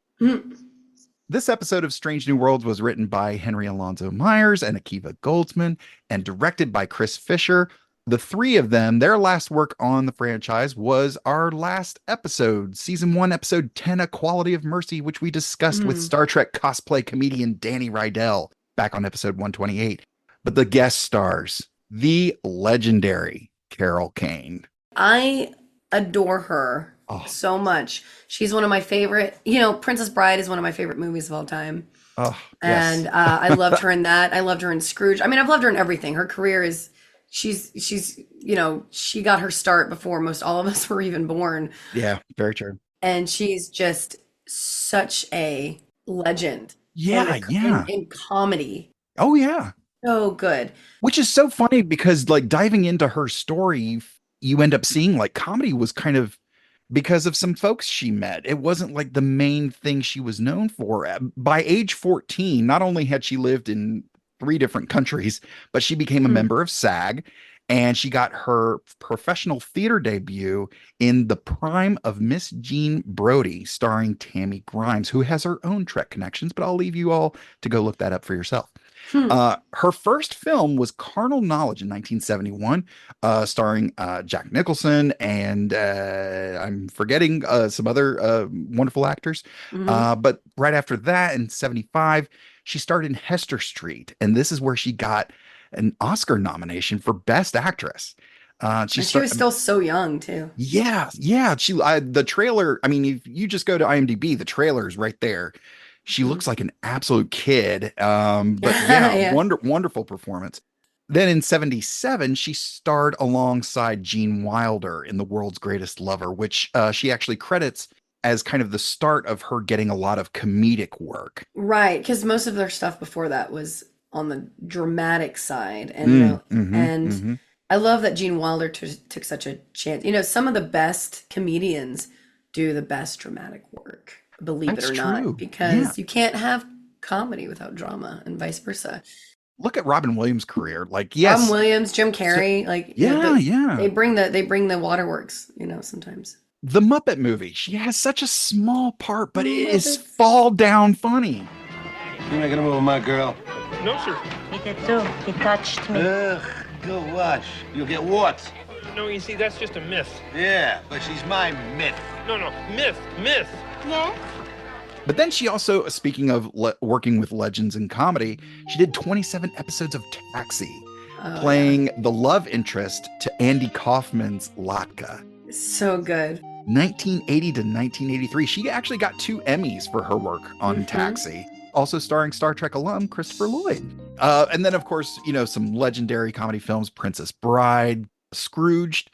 This episode of Strange New Worlds was written by Henry Alonzo Myers and Akiva Goldsman and directed by Chris Fisher. The three of them, their last work on the franchise was our last episode, season 1, episode 10, A Quality of Mercy, which we discussed with Star Trek cosplay comedian Danny Rydell back on episode 128. But the guest stars, the legendary Carol Kane. I adore her so much. She's one of my favorite, you know, Princess Bride is one of my favorite movies of all time. And I loved her in that. I loved her in Scrooge. I mean, I've loved her in everything. Her career is... She's, you know, she got her start before most all of us were even born. Yeah, very true. And she's just such a legend. Yeah, in comedy. Oh, yeah. So good. Which is so funny because, like, diving into her story, you end up seeing, like, comedy was kind of because of some folks she met. It wasn't, like, the main thing she was known for. By age 14, not only had she lived in 3 different countries, but she became a member of SAG, and she got her professional theater debut in The Prime of Miss Jean Brodie, starring Tammy Grimes, who has her own Trek connections, but I'll leave you all to go look that up for yourself. Her first film was Carnal Knowledge in 1971, starring Jack Nicholson and I'm forgetting some other wonderful actors. But right after that, in 75, she starred in Hester Street, and this is where she got an Oscar nomination for Best Actress. And she was still so young too. Yeah, yeah. The trailer. I mean, if you just go to IMDb, the trailer is right there. She looks like an absolute kid. But yeah, Yeah. wonderful performance. Then in 77, she starred alongside Gene Wilder in The World's Greatest Lover, which she actually credits as kind of the start of her getting a lot of comedic work. Right, because most of their stuff before that was on the dramatic side, and I love that Gene Wilder took such a chance. You know, some of the best comedians do the best dramatic work, believe That's it or not, true. because Yeah. you can't have comedy without drama, and vice versa. Look at Robin Williams' career. Like, Robin yes, Williams, Jim Carrey, like you know, yeah. they bring the waterworks, you know, sometimes. The Muppet Movie. She has such a small part, but it is fall down funny. You making a move with my girl? No, sir. He did too. He touched me. Ugh, go watch. You'll get warts. No, you see, that's just a myth. Yeah, but she's my myth. No, myth. Yes? But then she also, speaking of working with legends in comedy, she did 27 episodes of Taxi, playing the love interest to Andy Kaufman's Latka. So good. 1980 to 1983. She actually got 2 Emmys for her work on Taxi, also starring Star Trek alum Christopher Lloyd. And then, of course, you know, some legendary comedy films, Princess Bride, Scrooged,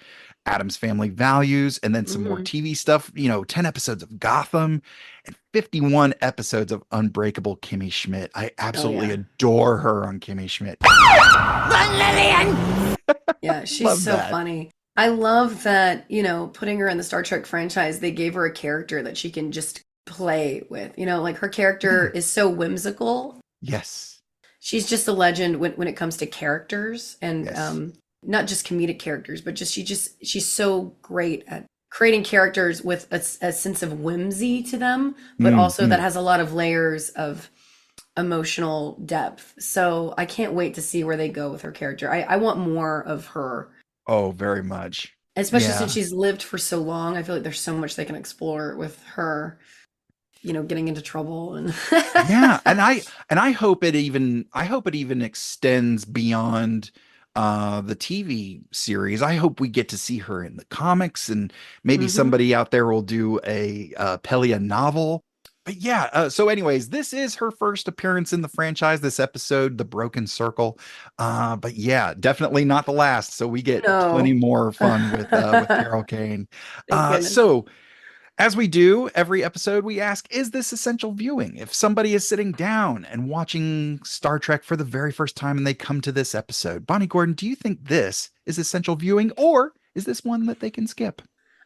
Addams Family Values, and then some more TV stuff, you know, 10 episodes of Gotham and 51 episodes of Unbreakable Kimmy Schmidt. I absolutely adore her on Kimmy Schmidt. Run, Lillian! Yeah, she's so funny. I love that, you know, putting her in the Star Trek franchise, they gave her a character that she can just play with. You know, like her character is so whimsical. Yes. She's just a legend when it comes to characters and not just comedic characters, but she's so great at creating characters with a sense of whimsy to them, but also that has a lot of layers of emotional depth. So I can't wait to see where they go with her character. I want more of her. Oh, very much. Especially since she's lived for so long. I feel like there's so much they can explore with her, you know, getting into trouble and yeah, and I hope it even extends beyond the TV series. I hope we get to see her in the comics, and maybe somebody out there will do a Pelia novel. But yeah, so anyways, this is her first appearance in the franchise, this episode, The Broken Circle. But yeah, definitely not the last. So we get plenty more fun with Carol Kane. So as we do every episode, we ask, is this essential viewing? If somebody is sitting down and watching Star Trek for the very first time and they come to this episode, Bonnie Gordon, do you think this is essential viewing, or is this one that they can skip?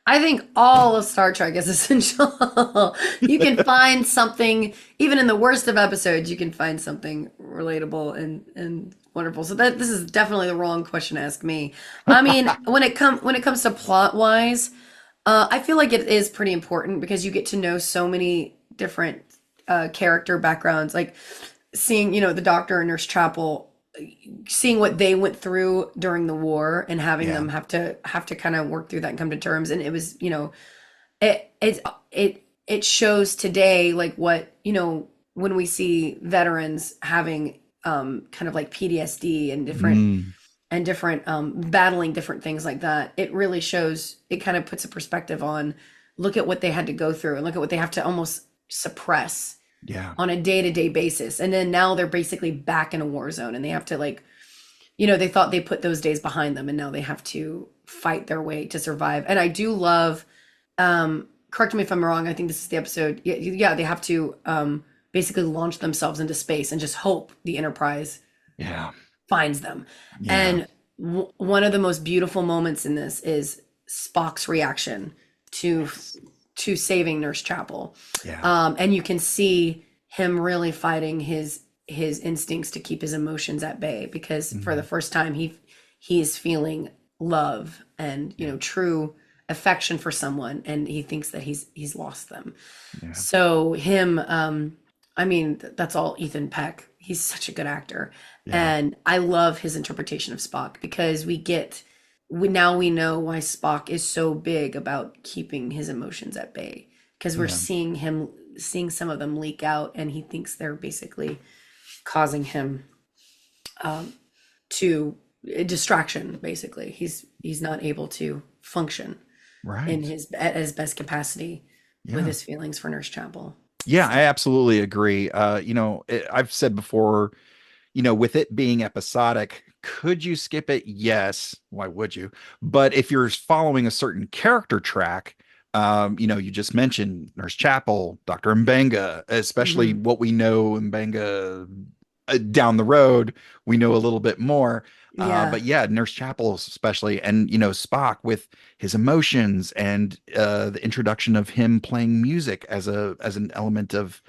I think all of Star Trek is essential. You can find something, even in the worst of episodes, you can find something relatable and wonderful. So this is definitely the wrong question to ask me. I mean, when it comes to plot wise, I feel like it is pretty important because you get to know so many different character backgrounds, like seeing, you know, the Doctor and Nurse Chapel, seeing what they went through during the war and having them have to kind of work through that and come to terms. And it was, you know, it shows today, like what, you know, when we see veterans having kind of like PTSD and different battling different things like that, it really shows, it kind of puts a perspective on, look at what they had to go through and look at what they have to almost suppress on a day-to-day basis. And then now they're basically back in a war zone and they have to, like, you know, they thought they put those days behind them and now they have to fight their way to survive. And I do love, correct me if I'm wrong, I think this is the episode. Yeah, they have to basically launch themselves into space and just hope the Enterprise finds them. And one of the most beautiful moments in this is Spock's reaction to saving Nurse Chapel. And you can see him really fighting his instincts to keep his emotions at bay, because for the first time he is feeling love and, you know, true affection for someone, and he thinks that he's lost them. So him I mean, that's all Ethan Peck. He's such a good actor. Yeah. And I love his interpretation of Spock because now we know why Spock is so big about keeping his emotions at bay because we're seeing some of them leak out and he thinks they're basically causing him to a distraction. Basically, he's not able to function in at his best capacity with his feelings for Nurse Chapel. Yeah, I absolutely agree. I've said before, with it being episodic, could you skip it? Yes. Why would you? But if you're following a certain character track, you just mentioned Nurse Chapel, Dr. Mbenga, especially what we know Mbenga down the road, we know a little bit more. But yeah, Nurse Chapel especially, and Spock with his emotions and the introduction of him playing music as an element of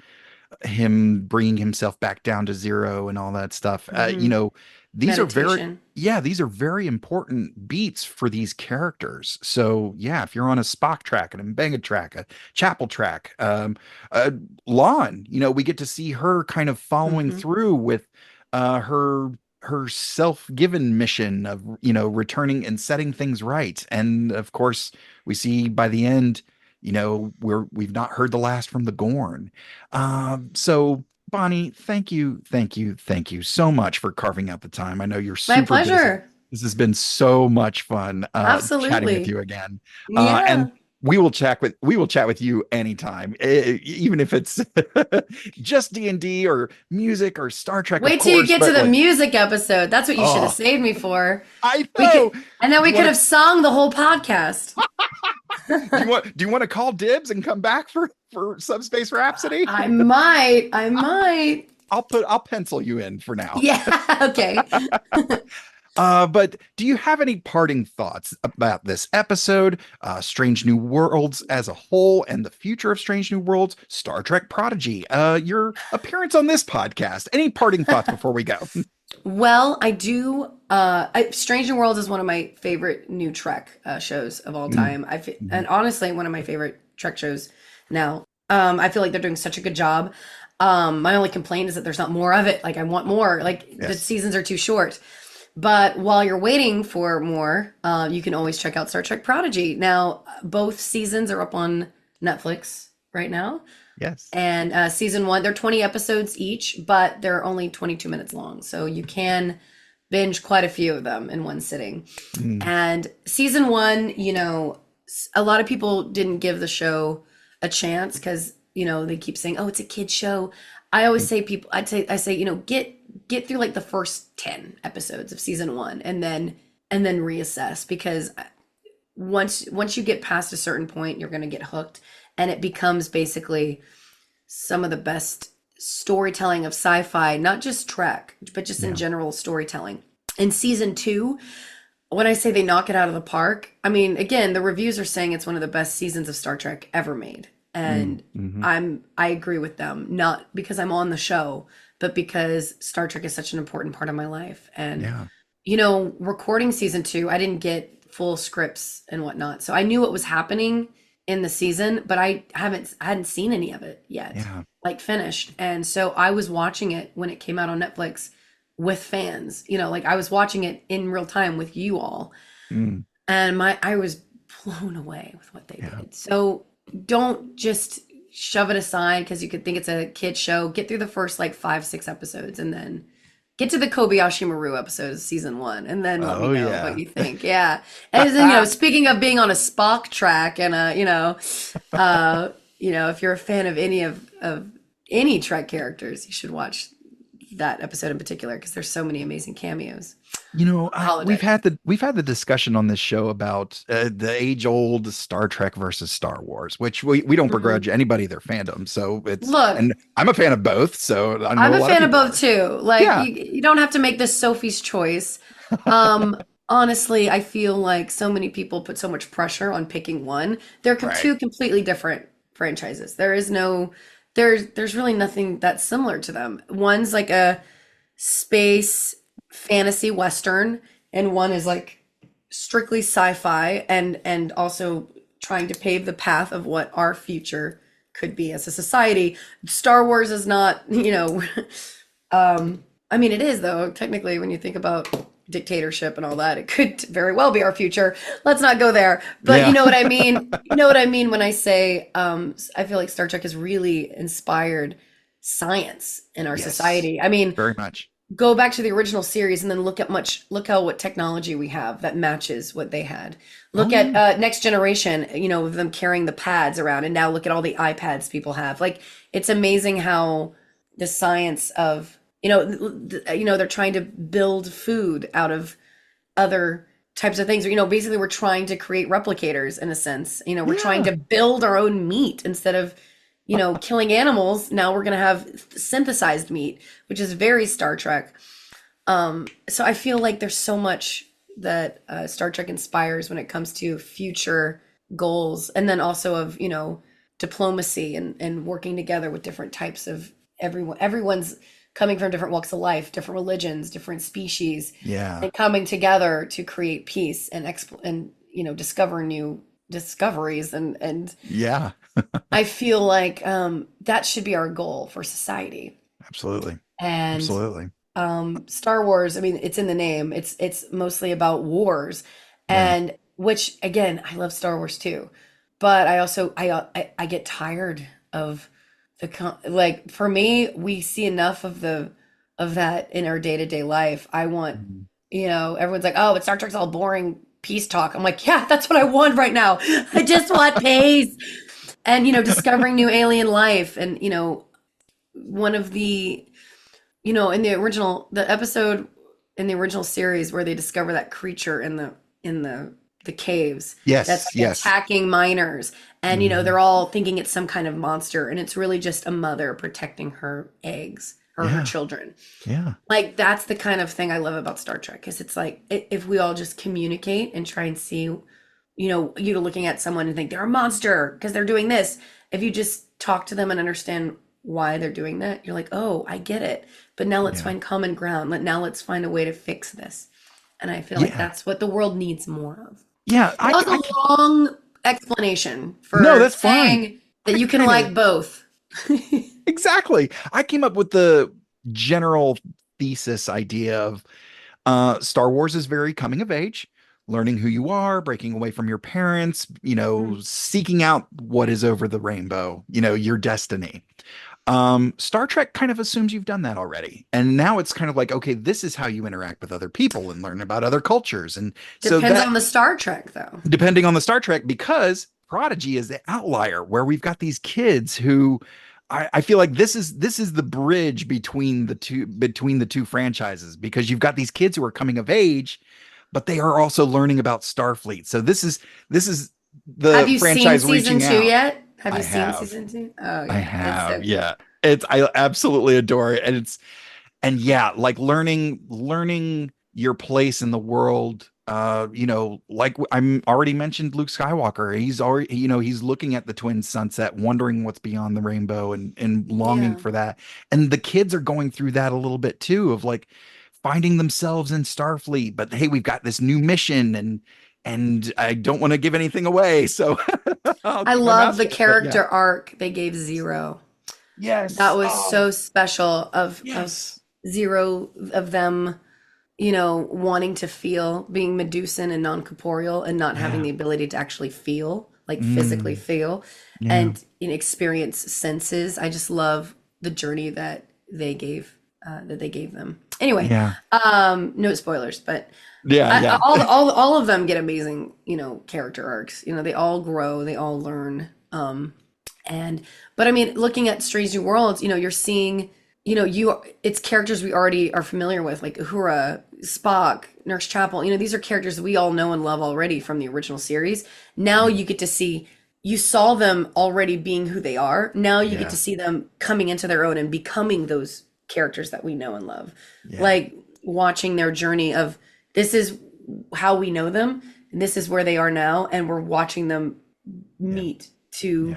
him bringing himself back down to zero and all that stuff. These Meditation. these are very important beats for these characters. So yeah, if you're on a Spock track, an Mbenga track, a Chapel track, Lon, we get to see her kind of following through with her self-given mission of returning and setting things right. And of course, we see by the end, we've not heard the last from the Gorn. So Bonnie, thank you so much for carving out the time. I know you're super My pleasure. busy. This has been so much fun Absolutely. chatting with you again. Yeah. And we will chat with you anytime, even if it's just D&D or music or Star Trek. Wait till you get to the music episode. That's what you should have saved me for. I know. And then we could have sung the whole podcast. Do you want to call dibs and come back for Subspace Rhapsody? I might. I'll pencil you in for now. Yeah. Okay. But do you have any parting thoughts about this episode, Strange New Worlds as a whole, and the future of Strange New Worlds, Star Trek Prodigy, your appearance on this podcast? Any parting thoughts before we go? Well, I do. Strange New Worlds is one of my favorite new Trek shows of all time. And honestly, one of my favorite Trek shows now. I feel like they're doing such a good job. My only complaint is that there's not more of it. Like I want more. Like the seasons are too short. But while you're waiting for more, you can always check out Star Trek Prodigy. Now, both seasons are up on Netflix right now. Yes. And season 1, they're 20 episodes each, but they're only 22 minutes long. So you can binge quite a few of them in one sitting. And season 1, a lot of people didn't give the show a chance because, they keep saying, oh, it's a kid show. I always say I say, get through like the first 10 episodes of season 1 and then reassess, because once you get past a certain point, you're going to get hooked, and it becomes basically some of the best storytelling of sci-fi, not just Trek, but just in general storytelling. In season 2, when I say they knock it out of the park, I mean, again, the reviews are saying it's one of the best seasons of Star Trek ever made. And I agree with them, not because I'm on the show, but because Star Trek is such an important part of my life. And, recording season 2, I didn't get full scripts and whatnot. So I knew what was happening in the season, but I hadn't seen any of it yet, like finished. And so I was watching it when it came out on Netflix with fans, I was watching it in real time with you all. And I was blown away with what they did. So don't just shove it aside because you could think it's a kid show. Get through the first 5-6 episodes and then get to the Kobayashi Maru episode, season 1, and then let me know what you think. Yeah. And then, speaking of being on a Spock track and if you're a fan of any Trek characters, you should watch that episode in particular because there's so many amazing cameos. We've had the discussion on this show about the age-old Star Trek versus Star Wars, which we don't begrudge anybody their fandom. So and I'm a fan of both. So I'm a fan of both too. You don't have to make this Sophie's choice. Honestly, I feel like so many people put so much pressure on picking one. They're two completely different franchises. There's really nothing that's similar to them. One's like a space fantasy Western, and one is like strictly sci-fi and also trying to pave the path of what our future could be as a society. Star Wars is not, I mean, it is though, technically, when you think about dictatorship and all that, it could very well be our future. Let's not go there. But Yeah. you know what I mean? You know what I mean when I say I feel like Star Trek has really inspired science in our Yes. society. I mean, Very much. go back to the original series and then look how what technology we have that matches what they had. Look at Next Generation, of them carrying the pads around, and now look at all the iPads people have. Like, it's amazing how the science of they're trying to build food out of other types of things. Basically we're trying to create replicators in a sense. We're trying to build our own meat instead of killing animals. Now we're going to have synthesized meat, which is very Star Trek. So I feel like there's so much that Star Trek inspires when it comes to future goals, and then also of diplomacy and working together with different types of everyone's coming from different walks of life, different religions, different species, and coming together to create peace and discover new discoveries and yeah. I feel like that should be our goal for society. Absolutely. And Absolutely. Star Wars, I mean, it's in the name. It's mostly about wars, and which again, I love Star Wars too, but I also I get tired of like, for me, we see enough of that in our day-to-day life. I want, everyone's like, oh, but Star Trek's all boring peace talk. I'm like, yeah, that's what I want right now. I just want peace. And, discovering new alien life. And, one of the, in the episode in the original series where they discover that creature in the caves. Yes, that's yes. attacking miners. And, they're all thinking it's some kind of monster. And it's really just a mother protecting her eggs or her children. Yeah. Like, that's the kind of thing I love about Star Trek, because it's like, if we all just communicate and try and see, you looking at someone and think they're a monster because they're doing this. If you just talk to them and understand why they're doing that, you're like, oh, I get it. But now let's find common ground. Now let's find a way to fix this. And I feel like that's what the world needs more of. Yeah. That was a long explanation for that's saying fine. that you can like both. Exactly. I came up with the general thesis idea of Star Wars is very coming of age, learning who you are, breaking away from your parents, seeking out what is over the rainbow, your destiny. Star Trek kind of assumes you've done that already. And now it's kind of like, okay, this is how you interact with other people and learn about other cultures. And depends on the Star Trek, though. Depending on the Star Trek, because Prodigy is the outlier where we've got these kids who I feel like this is the bridge between the two franchises, because you've got these kids who are coming of age, but they are also learning about Starfleet. So this is the Have you franchise seen season reaching 2 out. yet? Have you I seen have. season 2? Oh, yeah. I have. So Yeah. I absolutely adore it. And like learning your place in the world. Like I'm already mentioned Luke Skywalker. He's already, he's looking at the twin sunset, wondering what's beyond the rainbow and longing for that. And the kids are going through that a little bit too, of like finding themselves in Starfleet, but hey, we've got this new mission and I don't want to give anything away. So I love the character arc they gave Zero. Yes. That was so special of Zero, of them, wanting to feel, being Medusan and non-corporeal and not having the ability to actually feel, like physically feel and experience senses. I just love the journey that they gave them. Anyway, no spoilers, but all of them get amazing, character arcs. They all grow, they all learn. But I mean, looking at Strange New Worlds, you're seeing, it's characters we already are familiar with, like Uhura, Spock, Nurse Chapel. These are characters that we all know and love already from the original series. Now you get to see, you saw them already being who they are. Now you get to see them coming into their own and becoming those characters that we know and love. Like watching their journey of, this is how we know them, and this is where they are now, and we're watching them meet to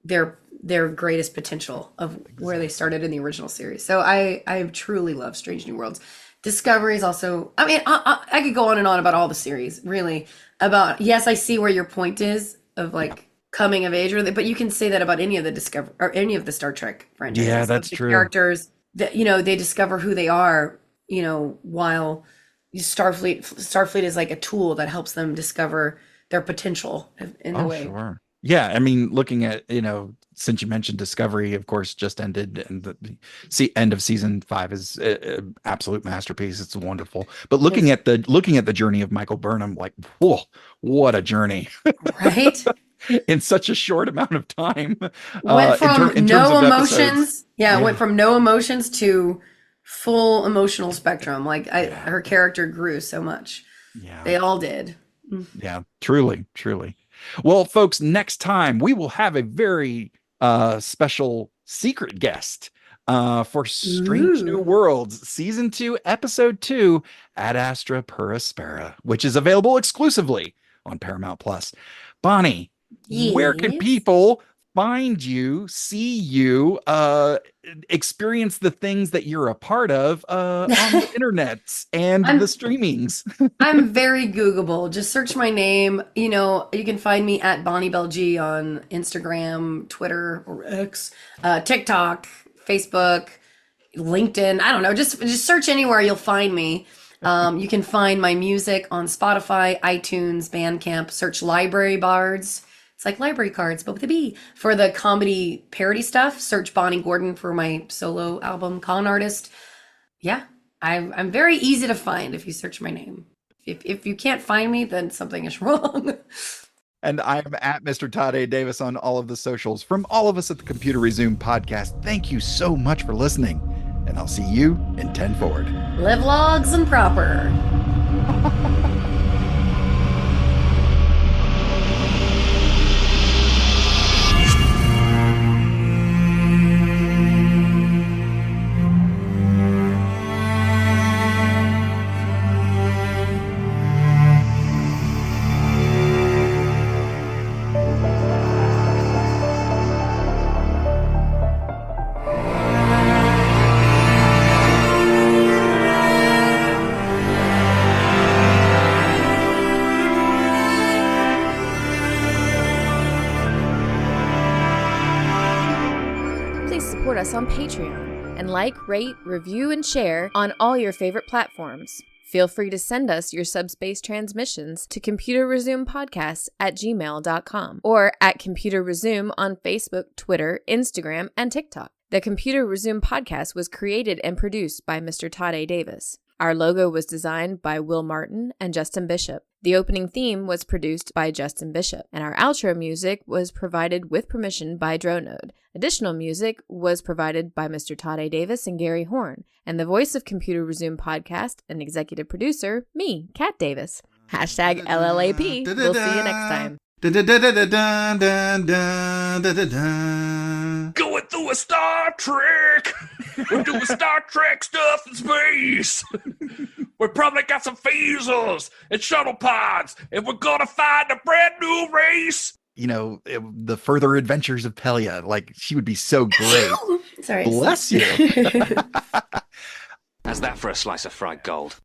their greatest potential of where they started in the original series. So I truly love Strange New Worlds. Discovery is also, I mean, I could go on and on about all the series, really. About, yes, I see where your point is of like coming of age, but you can say that about any of the Discovery or any of the Star Trek franchises. Yeah, that's the true. Characters that, they discover who they are, while Starfleet is like a tool that helps them discover their potential in a way. Sure. Yeah, I mean, looking at, since you mentioned Discovery, of course, just ended, and the end of season 5 is an absolute masterpiece. It's wonderful. But looking at the journey of Michael Burnham, like, whoa, what a journey. Right? In such a short amount of time. Went from in no terms of emotions. episodes. Went from no emotions to full emotional spectrum. Like her character grew so much. Yeah. They all did. Yeah, truly. Well, folks, next time we will have a very special secret guest for Strange New Worlds, Season 2, Episode 2, Ad Astra Per Aspera, which is available exclusively on Paramount Plus. Bonnie, where can people find you, see you, experience the things that you're a part of on the internet and the streamings? I'm very Googleable. Just search my name. You can find me at Bonnie Bell G on Instagram, Twitter, or X, TikTok, Facebook, LinkedIn. I don't know. Just search anywhere. You'll find me. You can find my music on Spotify, iTunes, Bandcamp. Search Library Bards. It's like library cards, but with a B. For the comedy parody stuff, search Bonnie Gordon for my solo album, Con Artist. Yeah, I'm very easy to find if you search my name. If you can't find me, then something is wrong. And I'm at Mr. Todd A. Davis on all of the socials. From all of us at the Computer Resume podcast, thank you so much for listening. And I'll see you in 10 Forward. Live logs and proper. Support us on Patreon and like, rate, review, and share on all your favorite platforms. Feel free to send us your subspace transmissions to computerresumepodcast@gmail.com or at Computer Resume on Facebook, Twitter, Instagram, and TikTok. The Computer Resume podcast was created and produced by Mr. Todd A. Davis. Our logo was designed by Will Martin and Justin Bishop. The opening theme was produced by Justin Bishop, and our outro music was provided with permission by Dronode. Additional music was provided by Mr. Todd A. Davis and Gary Horn, and the voice of Computer Resume podcast and executive producer, me, Kat Davis. # LLAP. We'll see you next time. Going through a Star Trek. We're doing Star Trek stuff in space. We probably got some phasers and shuttle pods, and we're gonna find a brand new race. The further adventures of Pelia. Like, she would be so great. Sorry. Bless you. How's that for a slice of fried gold?